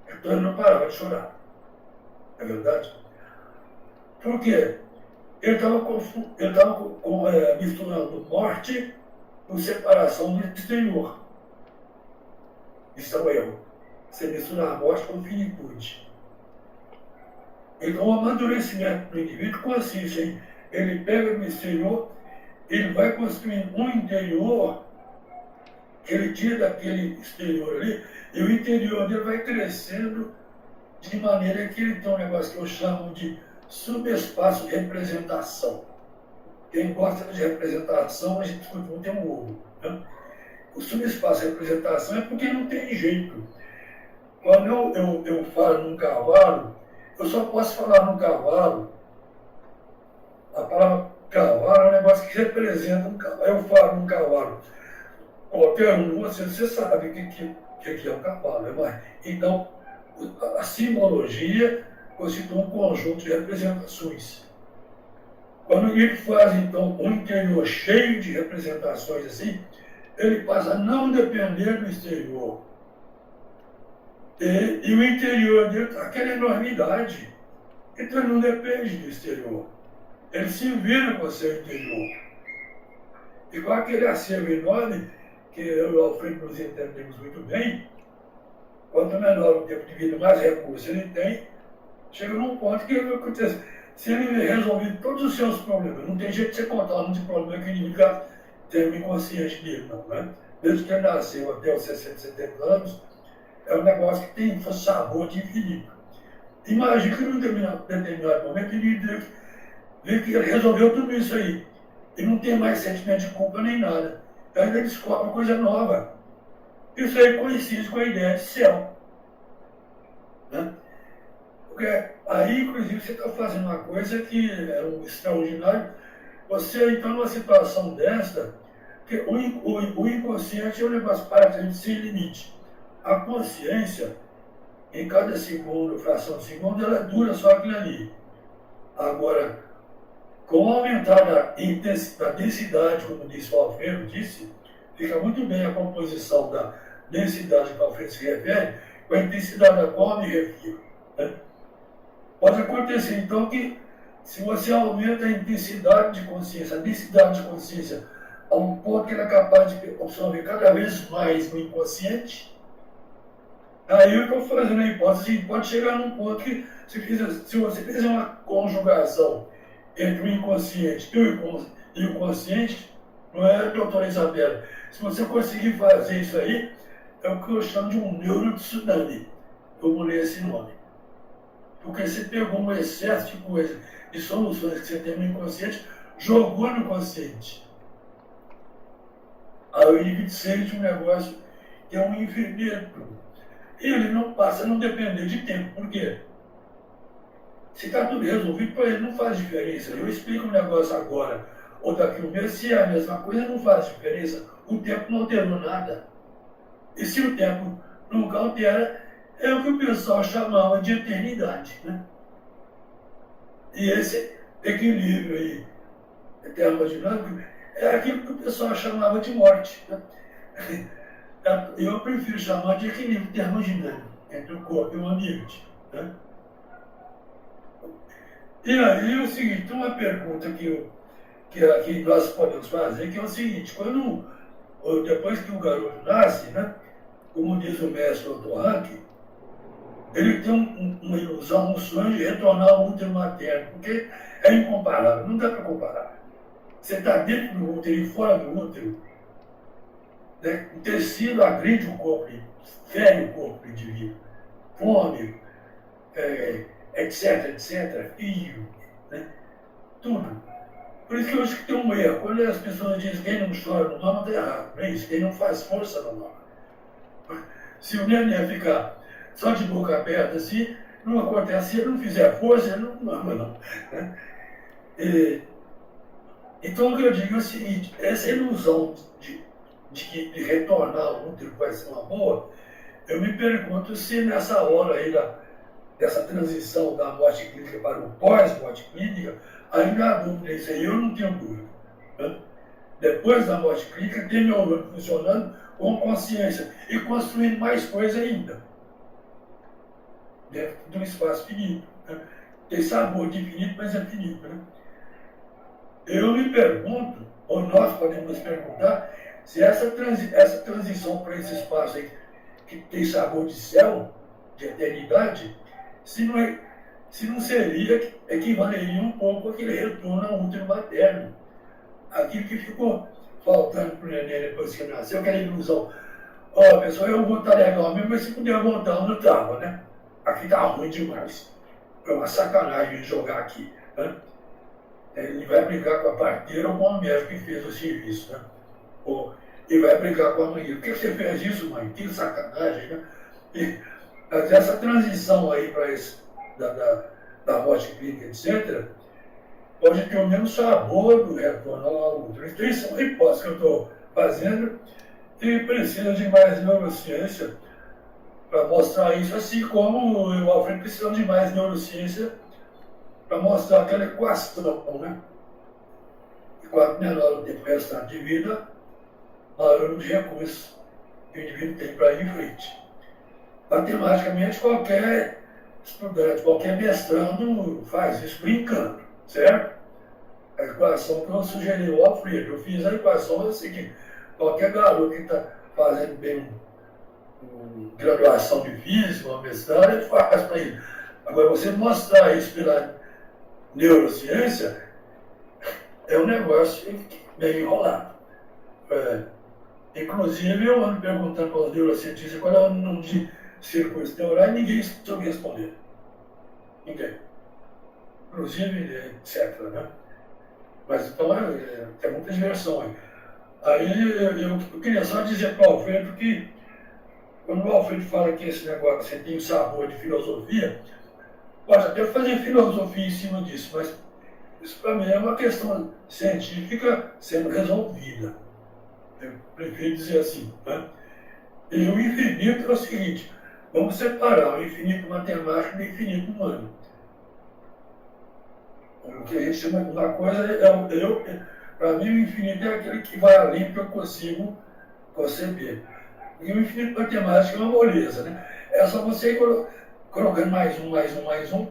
Então ele não parava de chorar. É verdade? Por quê? Ele estava misturando morte com separação do exterior. Isso é um erro. Você misturar a morte com finitude. Então, o amadurecimento do indivíduo consiste em ele pega do exterior, ele vai construindo um interior que ele tira daquele exterior ali, e o interior dele vai crescendo de maneira que ele tem um negócio que eu chamo de subespaço de representação. Quem gosta de representação, a gente discute muito em um ovo. Né? O subespaço de representação é porque não tem jeito. Quando eu falo num cavalo, eu só posso falar num cavalo. A palavra cavalo é um negócio que representa um cavalo. Eu falo num cavalo. Qualquer um de vocês, você sabe o que é um cavalo. Então, a simbologia constitui um conjunto de representações. Quando ele faz, então, um interior cheio de representações assim, ele passa a não depender do exterior. E o interior dele está aquela enormidade. Então ele não depende do exterior. Ele se vira com o seu interior. Igual aquele acervo enorme, que eu e o Alfredo nos entendemos muito bem, quanto menor o tempo de vida, mais recursos ele tem, chega num ponto que o que acontece. Se ele resolver todos os seus problemas, não tem jeito de você contar um monte de problema que ele tem o inconsciente dele, não, né? Desde que ele nasceu até os 60, 70 anos, é um negócio que tem sabor de infinito. Imagina que num determinado momento ele vê que ele resolveu tudo isso aí. E não tem mais sentimento de culpa nem nada. Aí ele descobre uma coisa nova. Isso aí coincide com a ideia de céu. Né? Porque aí, inclusive, você está fazendo uma coisa que é um extraordinário. Você, então, numa situação desta, que o inconsciente é um negócio para a gente sem limite. A consciência, em cada segundo, fração de segundo, ela dura só aquilo ali. Agora, com o aumentar da densidade, como disse o Alfredo, fica muito bem a composição da densidade que o Alfredo se refere, com a intensidade a qual eu me refiro. Né? Pode acontecer, então, que se você aumenta a intensidade de consciência, a densidade de consciência, a um ponto que ele é capaz de absorver cada vez mais no inconsciente, aí eu estou fazendo a hipótese, pode chegar num ponto que, se você fizer uma conjugação entre o inconsciente e o consciente, não é, doutora Isabela? Se você conseguir fazer isso aí, é o que eu chamo de um neurotsunami. Eu vou ler esse nome. Porque você pegou um excesso de coisas, de soluções que você tem no inconsciente, jogou no consciente. Aí o indivíduo sente um negócio que é um infinito. E ele não passa a não depender de tempo. Por quê? Se está tudo resolvido, para ele não faz diferença. Eu explico um negócio agora, ou daqui a um mês, se é a mesma coisa, não faz diferença. O tempo não alterou nada. E se o tempo nunca altera, é o que o pessoal chamava de eternidade. Né? E esse equilíbrio aí, termodinâmico, é aquilo que o pessoal chamava de morte. Né? Eu prefiro chamar de equilíbrio termodinâmico entre o corpo e o ambiente. Né? E aí é o seguinte, uma pergunta que nós podemos fazer, que é o seguinte, depois que o garoto nasce, né, como diz o mestre Otto Rank, ele tem uma ilusão, um sonho de retornar ao útero materno, porque é incomparável, não dá para comparar. Você está dentro do útero e fora do útero, né, o tecido agride o corpo, fere o corpo do indivíduo, fome, etc, fio, né, tudo. Por isso que eu acho que tem um erro. Quando as pessoas dizem que quem não chora não mama, está errado. Não é isso, quem não faz força não mama. Se o neném ficar só de boca aberta assim, não acontece. Se ele não fizer força, ele não mama, não. Então o que eu digo é o seguinte, essa ilusão de retornar ao útero vai ser uma boa, eu me pergunto se nessa hora aí dessa transição da morte clínica para o pós-morte clínica, ainda há dúvida isso aí, eu não tenho dúvida. Né? Depois da morte clínica, tem neurônio funcionando com consciência e construindo mais coisa ainda. Dentro de um espaço finito. Né? Tem sabor de infinito, mas é finito. Né? Eu me pergunto, ou nós podemos nos perguntar, se essa transição para esse espaço aí, que tem sabor de céu, de eternidade, se não seria, equivaleria um pouco àquele retorno ao útero materno. Aquilo que ficou faltando para o neném depois que nasceu, aquela ilusão. Ó, pessoal, eu vou estar legal mesmo, mas se puder voltar, eu não estava, né? Aqui está ruim demais. É uma sacanagem jogar aqui. Né? Ele vai brigar com a parteira ou com o médico que fez o serviço. Né? Ou ele vai brigar com a mãe. Por que você fez isso, mãe? Que sacanagem, né? Mas essa transição aí para esse, da morte clínica, etc., pode ter o mesmo sabor do retorno ao útero. Então, isso é uma hipótese que eu estou fazendo e precisa de mais neurociência para mostrar isso, assim como o Alfredo precisa de mais neurociência para mostrar aquela equação, né? E quanto menor o tempo restante de vida, maior o número de recursos que o indivíduo tem para ir em frente. Matematicamente, qualquer estudante, qualquer mestrando faz isso brincando, certo? A equação que eu sugeri ao Alfredo, eu fiz a equação é o seguinte: qualquer garoto que está fazendo bem graduação de física, uma mestrado, ele faz para ele. Agora, você mostrar isso pela neurociência é um negócio meio enrolado. Inclusive, eu ando perguntando para os neurocientistas qual é o número de círculos neurais e ninguém soube responder. Ninguém. Inclusive, etc. Né? Mas então tem muita diversão aí. Aí eu queria só dizer para o Alfredo que, quando o Alfredo fala que esse negócio você tem um sabor de filosofia, pode até fazer filosofia em cima disso, mas isso para mim é uma questão científica sendo resolvida. Eu prefiro dizer assim. Né? E o infinito é o seguinte: vamos separar o infinito matemático do infinito humano. O que a gente chama de uma coisa, para mim o infinito é aquele que vai além que eu consigo conceber. E o infinito matemático é uma moleza, né? É só você ir colocando mais um, mais um, mais um.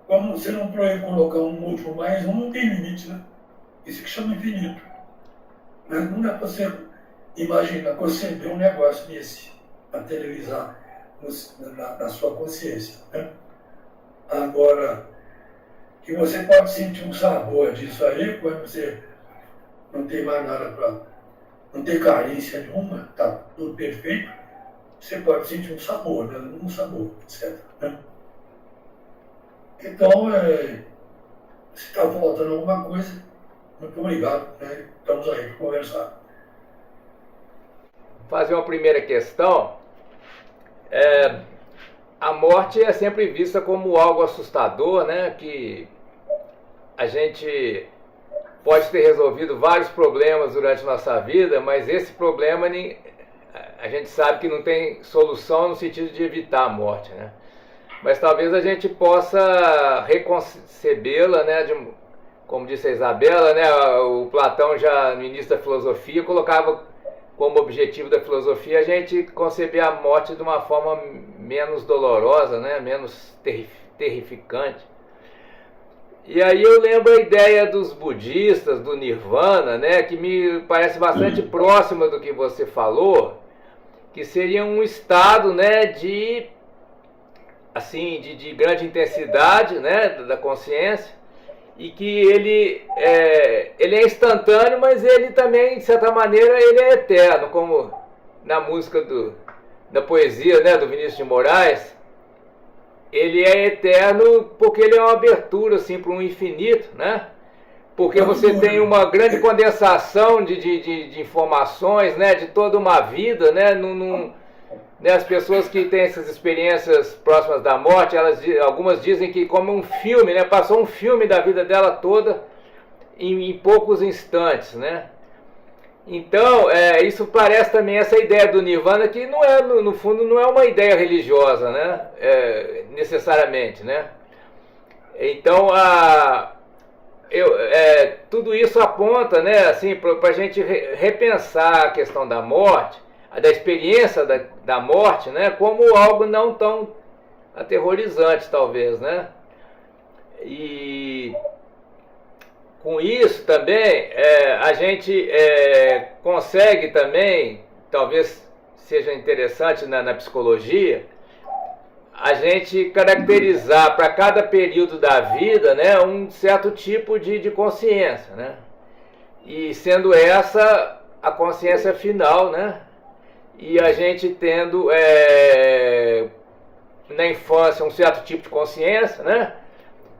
Como você não pode colocar um múltiplo mais um, não tem limite, né? Isso que chama infinito. Mas não dá para você imaginar, conceber um negócio desse, materializar na sua consciência. Né? Agora, que você pode sentir um sabor disso aí, quando você não tem mais nada para... não tem carência nenhuma, está tudo perfeito, você pode sentir um sabor, né? Um sabor, etc. Né? Então, se está faltando alguma coisa, muito obrigado, né? Estamos aí para conversar. Fazer uma primeira questão. A morte é sempre vista como algo assustador, né? Que a gente pode ter resolvido vários problemas durante nossa vida, mas esse problema a gente sabe que não tem solução no sentido de evitar a morte, né? Mas talvez a gente possa reconcebê-la, né? Como disse a Isabela, né? O Platão, já no início da filosofia, colocava como objetivo da filosofia a gente conceber a morte de uma forma menos dolorosa, né? Menos terrificante. E aí eu lembro a ideia dos budistas, do Nirvana, né? Que me parece bastante próxima do que você falou, que seria um estado, né? De grande intensidade, né? Da consciência, e que ele é instantâneo, mas ele também, de certa maneira, ele é eterno, como na música da poesia, né, do Vinícius de Moraes. Ele é eterno porque ele é uma abertura assim, para um infinito, né? Porque você tem uma grande condensação de informações, né, de toda uma vida, né? Né, as pessoas que têm essas experiências próximas da morte, algumas dizem que como um filme, né, passou um filme da vida dela toda em poucos instantes, né? Então, isso parece também essa ideia do Nirvana, que não é, no fundo, não é uma ideia religiosa, né? Necessariamente, né? Então, tudo isso aponta, né, assim, para a gente repensar a questão da morte, da experiência da morte, né, como algo não tão aterrorizante, talvez, né? E com isso também a gente consegue também, talvez seja interessante na psicologia, a gente caracterizar para cada período da vida, né, um certo tipo de consciência, né? E sendo essa a consciência final, né? E a gente tendo na infância um certo tipo de consciência, né?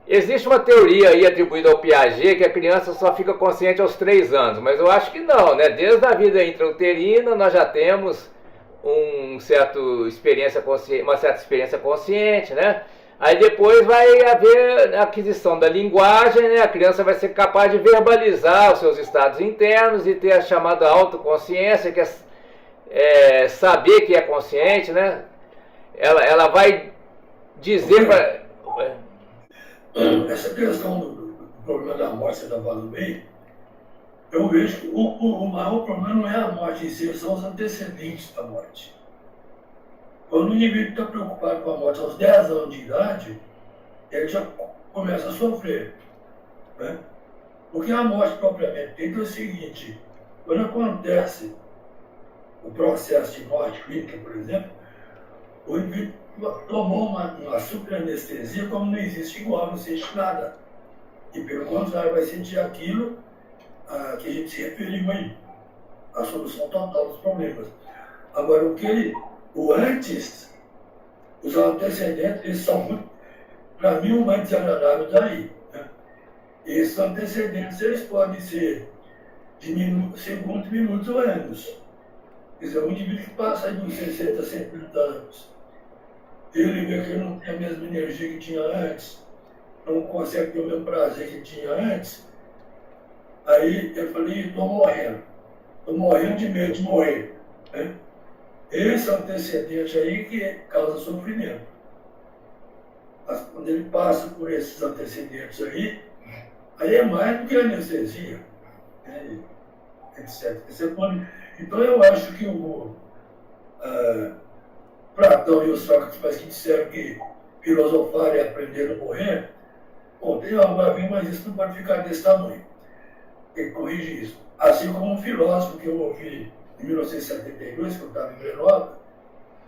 Existe uma teoria aí atribuída ao Piaget que a criança só fica consciente aos 3 anos, mas eu acho que não, né? Desde a vida intrauterina nós já temos uma certa experiência consciente, né? Aí depois vai haver a aquisição da linguagem, né? A criança vai ser capaz de verbalizar os seus estados internos e ter a chamada autoconsciência, que é saber que é consciente, né? Ela vai dizer para... Essa questão do problema da morte, você está falando bem, eu vejo que o maior problema não é a morte em si, são os antecedentes da morte. Quando o indivíduo está preocupado com a morte aos 10 anos de idade, ele já começa a sofrer, né? Porque a morte propriamente dita é o seguinte: quando acontece o processo de morte clínica, por exemplo, o indivíduo tomou uma superanestesia como não existe igual, não existe nada. E pelo contrário, vai sentir aquilo que a gente se referiu aí, a solução total dos problemas. Agora, o antes, os antecedentes, eles são muito, para mim, o mais desagradável daí, né? Esses antecedentes, eles podem ser de segundos, minutos ou anos. Quer dizer, um indivíduo que passa aí dos 60, 70 anos, ele vê que ele não tem a mesma energia que tinha antes, não consegue ter o mesmo prazer que tinha antes, aí eu falei, estou morrendo de medo de morrer, né? Esse antecedente aí que causa sofrimento. Mas quando ele passa por esses antecedentes aí é mais do que anestesia, né? Etc. Então eu acho que o Platão e o Sócrates que disseram que filosofar é aprender a morrer, bom, tem algo a ver, mas isso não pode ficar desse tamanho. Tem que corrigir isso. Assim como um filósofo que eu ouvi em 1972, que eu estava em Grenoble,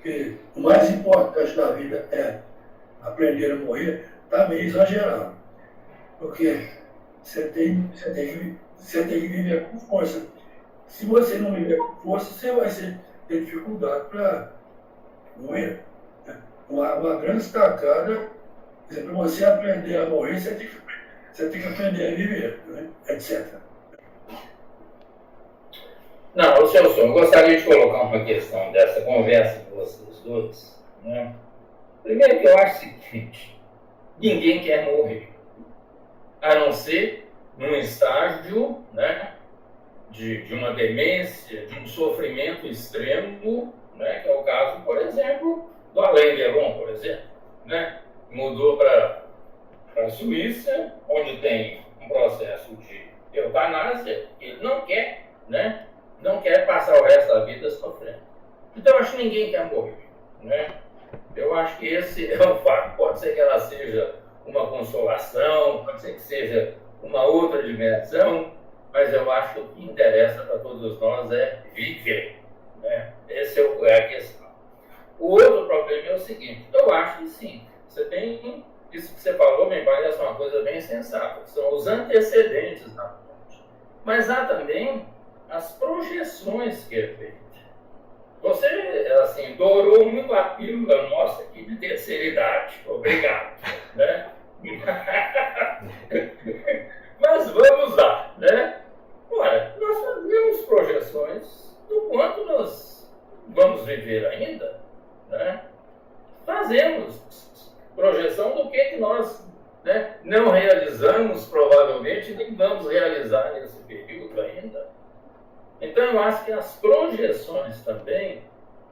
que o mais importante da vida é aprender a morrer, está meio exagerado. Porque você tem que viver com força. Se você não viver com força, você vai ter dificuldade para morrer. Uma grande sacada, para você aprender a morrer, você tem que aprender a viver, né? Etc. Não, Celso, eu gostaria de colocar uma questão dessa conversa com vocês dois, né? Primeiro que eu acho o seguinte: ninguém quer morrer, a não ser num estágio, né, de uma demência, de um sofrimento extremo, né, que é o caso, por exemplo, do Alain Delon, por exemplo, né? Mudou para a Suíça, onde tem um processo de eutanásia, ele não quer, né? Não quer passar o resto da vida sofrendo. Então, eu acho que ninguém quer morrer, né? Eu acho que esse é um fato. Pode ser que ela seja uma consolação, pode ser que seja uma outra dimensão, mas eu acho que o que interessa para todos nós é viver, né? Essa é a questão. O outro problema é o seguinte: eu acho que sim, você tem isso que você falou, me parece uma coisa bem sensata, que são os antecedentes da morte. Mas há também as projeções que é feita. Você, assim, dourou muito a pílula nossa aqui de terceira idade. Obrigado, né? Mas vamos lá, né? Ora, nós fazemos projeções do quanto nós vamos viver ainda, né? Fazemos projeção do que nós, né, não realizamos, provavelmente, nem vamos realizar nesse período ainda. Então, eu acho que as projeções também,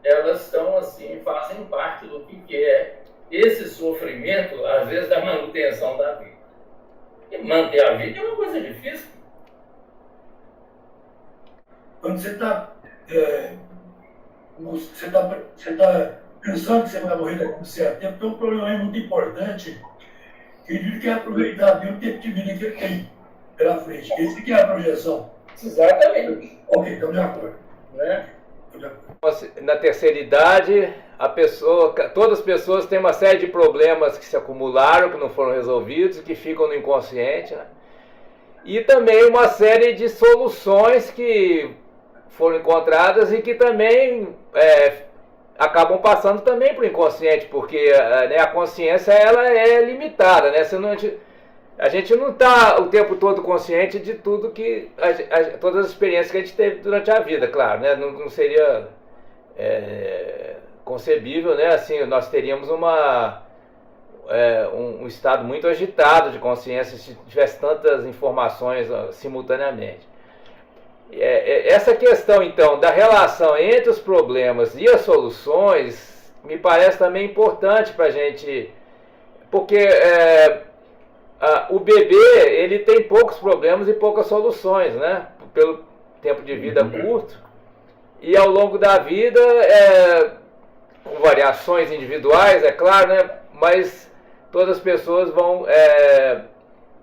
elas estão assim, fazem parte do que é esse sofrimento, às vezes, da manutenção da vida. E manter a vida é uma coisa difícil. Quando você está pensando que você vai morrer daqui a um certo tempo, tem um problema muito importante, que ele quer aproveitar bem o tempo de vida que ele tem pela frente. Esse que é a projeção. Exatamente. Ok, estamos de acordo. Né? Na terceira idade, todas as pessoas têm uma série de problemas que se acumularam, que não foram resolvidos, que ficam no inconsciente, né? E também uma série de soluções que foram encontradas e que também acabam passando também para o inconsciente, porque né, a consciência ela é limitada, né? A gente não está o tempo todo consciente de tudo que todas as experiências que a gente teve durante a vida, claro, né? Não seria concebível, né? Assim, nós teríamos um estado muito agitado de consciência se tivesse tantas informações simultaneamente. Essa questão, então, da relação entre os problemas e as soluções me parece também importante para a gente, porque o bebê ele tem poucos problemas e poucas soluções, né? Pelo tempo de vida curto, e ao longo da vida com variações individuais, é claro, né? Mas todas as pessoas vão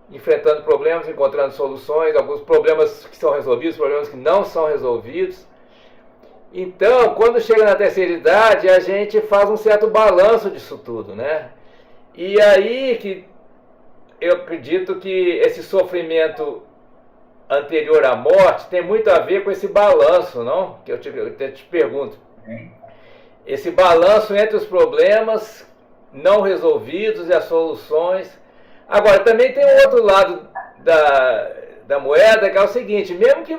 enfrentando problemas, encontrando soluções, alguns problemas que são resolvidos, problemas que não são resolvidos. Então, quando chega na terceira idade, a gente faz um certo balanço disso tudo, né? E aí que eu acredito que esse sofrimento anterior à morte tem muito a ver com esse balanço, não? Que eu te pergunto. Esse balanço entre os problemas não resolvidos e as soluções. Agora, também tem um outro lado da moeda, que é o seguinte: mesmo que,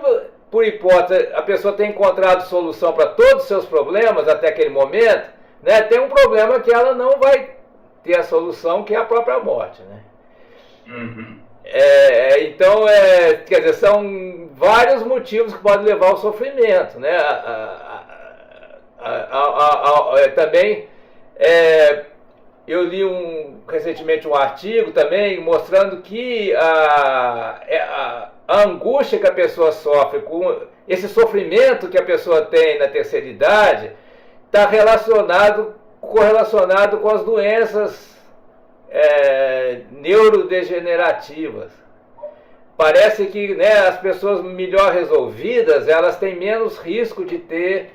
por hipótese, a pessoa tenha encontrado solução para todos os seus problemas até aquele momento, né, tem um problema que ela não vai ter a solução, que é a própria morte, né? Uhum. Então, quer dizer, são vários motivos que podem levar ao sofrimento, né? Também, eu li recentemente um artigo também mostrando que a angústia que a pessoa sofre, com esse sofrimento que a pessoa tem na terceira idade, está correlacionado com as doenças neurodegenerativas. Parece que, né, as pessoas melhor resolvidas, elas têm menos risco de ter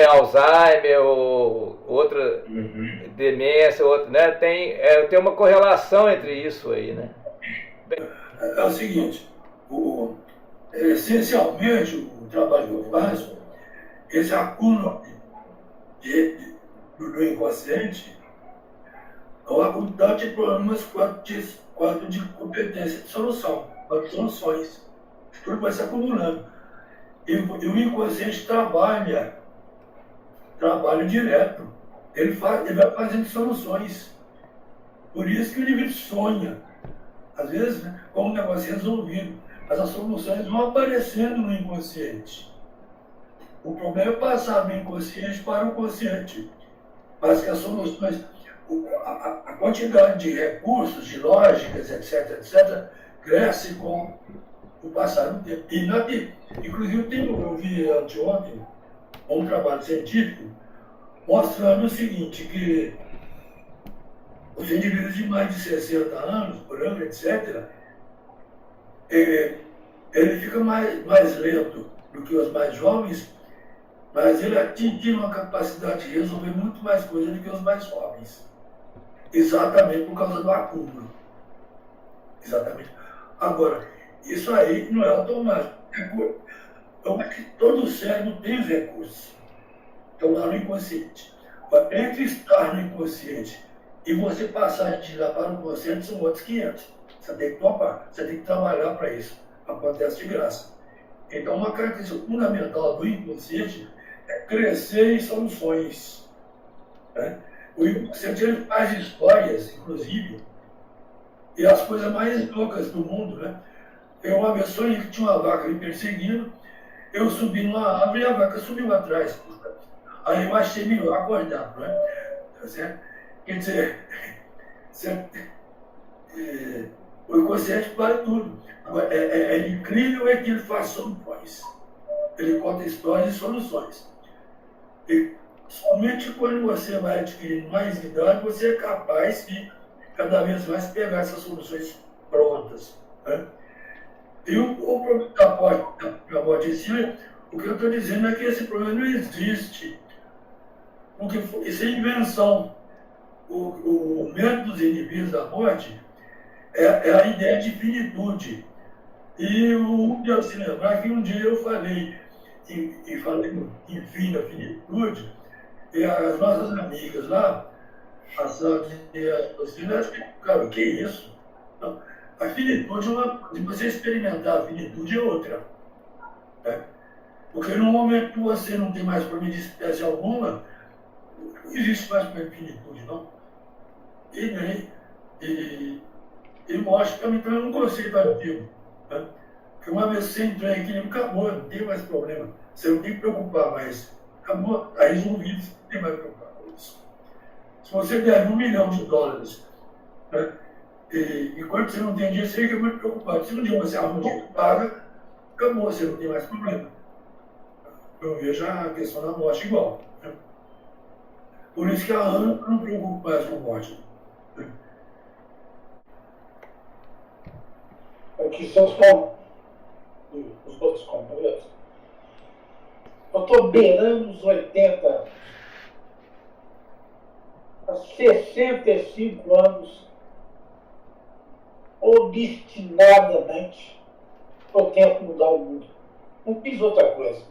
Alzheimer ou outra demência, né? Tem uma correlação entre isso aí, né? É o seguinte, essencialmente o trabalho que eu faço, esse acúmulo do inconsciente, é uma quantidade de problemas, quatro de competência de solução, 4 soluções. Tudo vai se acumulando. E o inconsciente trabalha direto. Ele vai fazendo soluções. Por isso que o indivíduo sonha. Às vezes, né, como um negócio resolvido, mas as soluções vão aparecendo no inconsciente. O problema é passar do inconsciente para o consciente. Mas que as soluções, a quantidade de recursos, de lógicas, etc., cresce com o passar do tempo. Inclusive, eu vi anteontem um trabalho científico mostrando o seguinte, que os indivíduos de mais de 60 anos, por ano, etc., ele fica mais lento do que os mais jovens, mas ele atinge uma capacidade de resolver muito mais coisas do que os mais jovens. Exatamente por causa do acúmulo. Exatamente. Agora, isso aí não é automático. Então, é que todo cérebro tem os recursos. Estão lá no inconsciente. Mas entre estar no inconsciente e você passar de lá para o consciente são outros 500. Você tem que topar, você tem que trabalhar para isso. Acontece de graça. Então, uma característica fundamental do inconsciente é crescer em soluções. Né? O inconsciente ele faz histórias, inclusive, e as coisas mais loucas do mundo. Né? Eu uma vez sonhei que tinha uma vaca me perseguindo, eu subi numa árvore e a vaca subiu atrás. Aí eu achei melhor acordar, não é? Tá certo? Quer dizer, o inconsciente vale tudo. Agora, é incrível que ele faz soluções. Ele conta histórias e soluções. E somente quando você vai adquirindo mais idade, você é capaz de cada vez mais pegar essas soluções prontas. Né? E o problema da morte em si, o que eu estou dizendo é que esse problema não existe. Porque isso é invenção. O medo dos indivíduos da morte é a ideia de finitude. E deve se lembrar que um dia eu falei, enfim, da finitude, e as nossas amigas lá, a Sandra e a Lucina, cara, o que é isso? Não, a finitude é uma coisa, se você experimentar a finitude é outra. Né? Porque no momento que você não tem mais problema de espécie alguma, não existe mais problema de finitude, não. E morte também é um conceito antigo. Né? Porque uma vez você entrou em equilíbrio, acabou, não tem mais problema. Você não tem que preocupar mais. Acabou, está resolvido, você não tem mais que preocupar com isso. Se você deve $1 milhão, né? Enquanto você não tem dinheiro, você fica muito preocupado. Se um dia você arruma um dinheiro que paga, acabou, você não tem mais problema. Eu vejo a questão da morte igual. Né? Por isso que a Ana não preocupa mais com morte. Aqui são os outros companheiros. Eu estou beirando os 80 anos. Há 65 anos, obstinadamente, eu tento mudar o mundo. Não fiz outra coisa.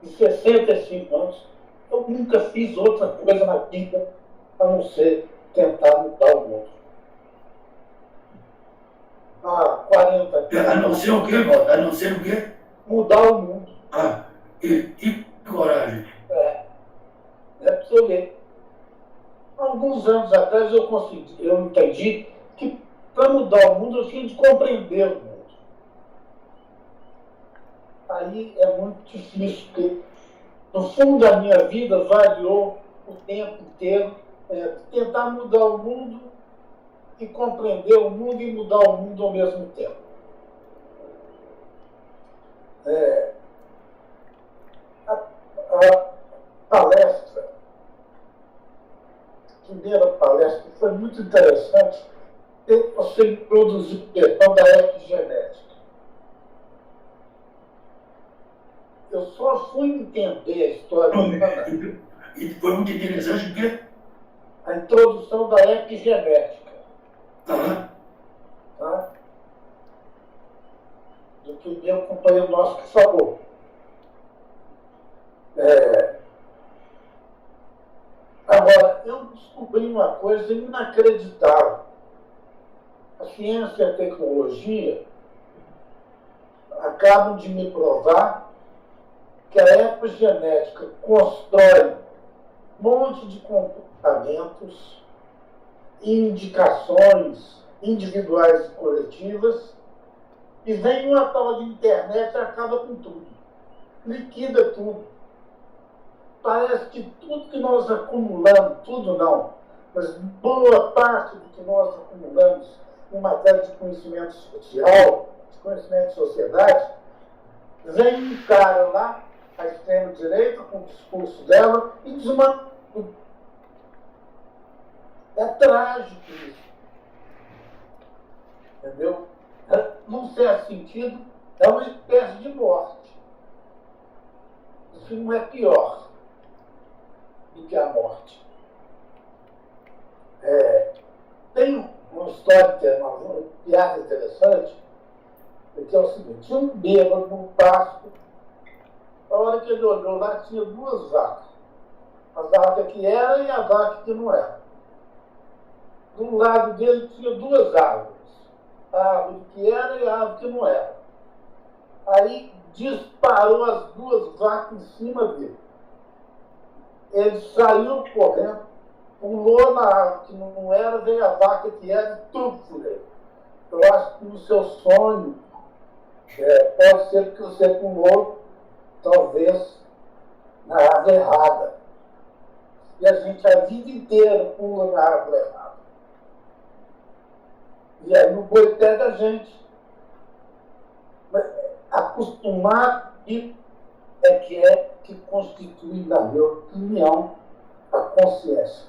Em 65 anos, eu nunca fiz outra coisa na vida a não ser tentar mudar o mundo. Há 40 anos. A não ser o quê, Walter? A não ser o quê? Mudar o mundo. Ah, e coragem. É pra você ver. Alguns anos atrás eu entendi que para mudar o mundo eu tinha de compreender o mundo. Aí é muito difícil, porque no fundo da minha vida variou o tempo inteiro tentar mudar o mundo e compreender o mundo e mudar o mundo ao mesmo tempo. A palestra, a primeira palestra, foi muito interessante. Você introduziu a questão da epigenética. Eu só fui entender a história E foi muito interessante o quê? a introdução da epigenética. Ah, Tá? Do que meu companheiro nosso que falou. Agora, eu descobri uma coisa inacreditável. A ciência e a tecnologia acabam de me provar que a epigenética constrói um monte de comportamentos e indicações individuais e coletivas, e vem uma tal de internet e acaba com tudo. Liquida tudo. Parece que tudo que nós acumulamos, tudo não, mas boa parte do que nós acumulamos em matéria de conhecimento social, de conhecimento de sociedade, vem um cara lá, a extrema-direita, com o discurso dela, e desmantela tudo. É trágico isso. Entendeu? Num certo sentido, é uma espécie de morte. Isso não é pior do que a morte. Tem uma história, uma piada interessante, que é o seguinte: tinha um bêbado num pasto, a hora que ele olhou lá, tinha duas vacas. A vaca que era e a vaca que não era. Do lado dele tinha duas árvores. A árvore que era e a árvore que não era. Aí disparou as duas vacas em cima dele. Ele saiu correndo, pulou na árvore que não era, veio a vaca que era e tudo por ele. Eu acho que no seu sonho pode ser que você pulou, talvez, na árvore errada. E a gente a vida inteira pula na árvore errada. E aí o boi pega a gente. Acostumar é que constitui, na minha opinião, a consciência.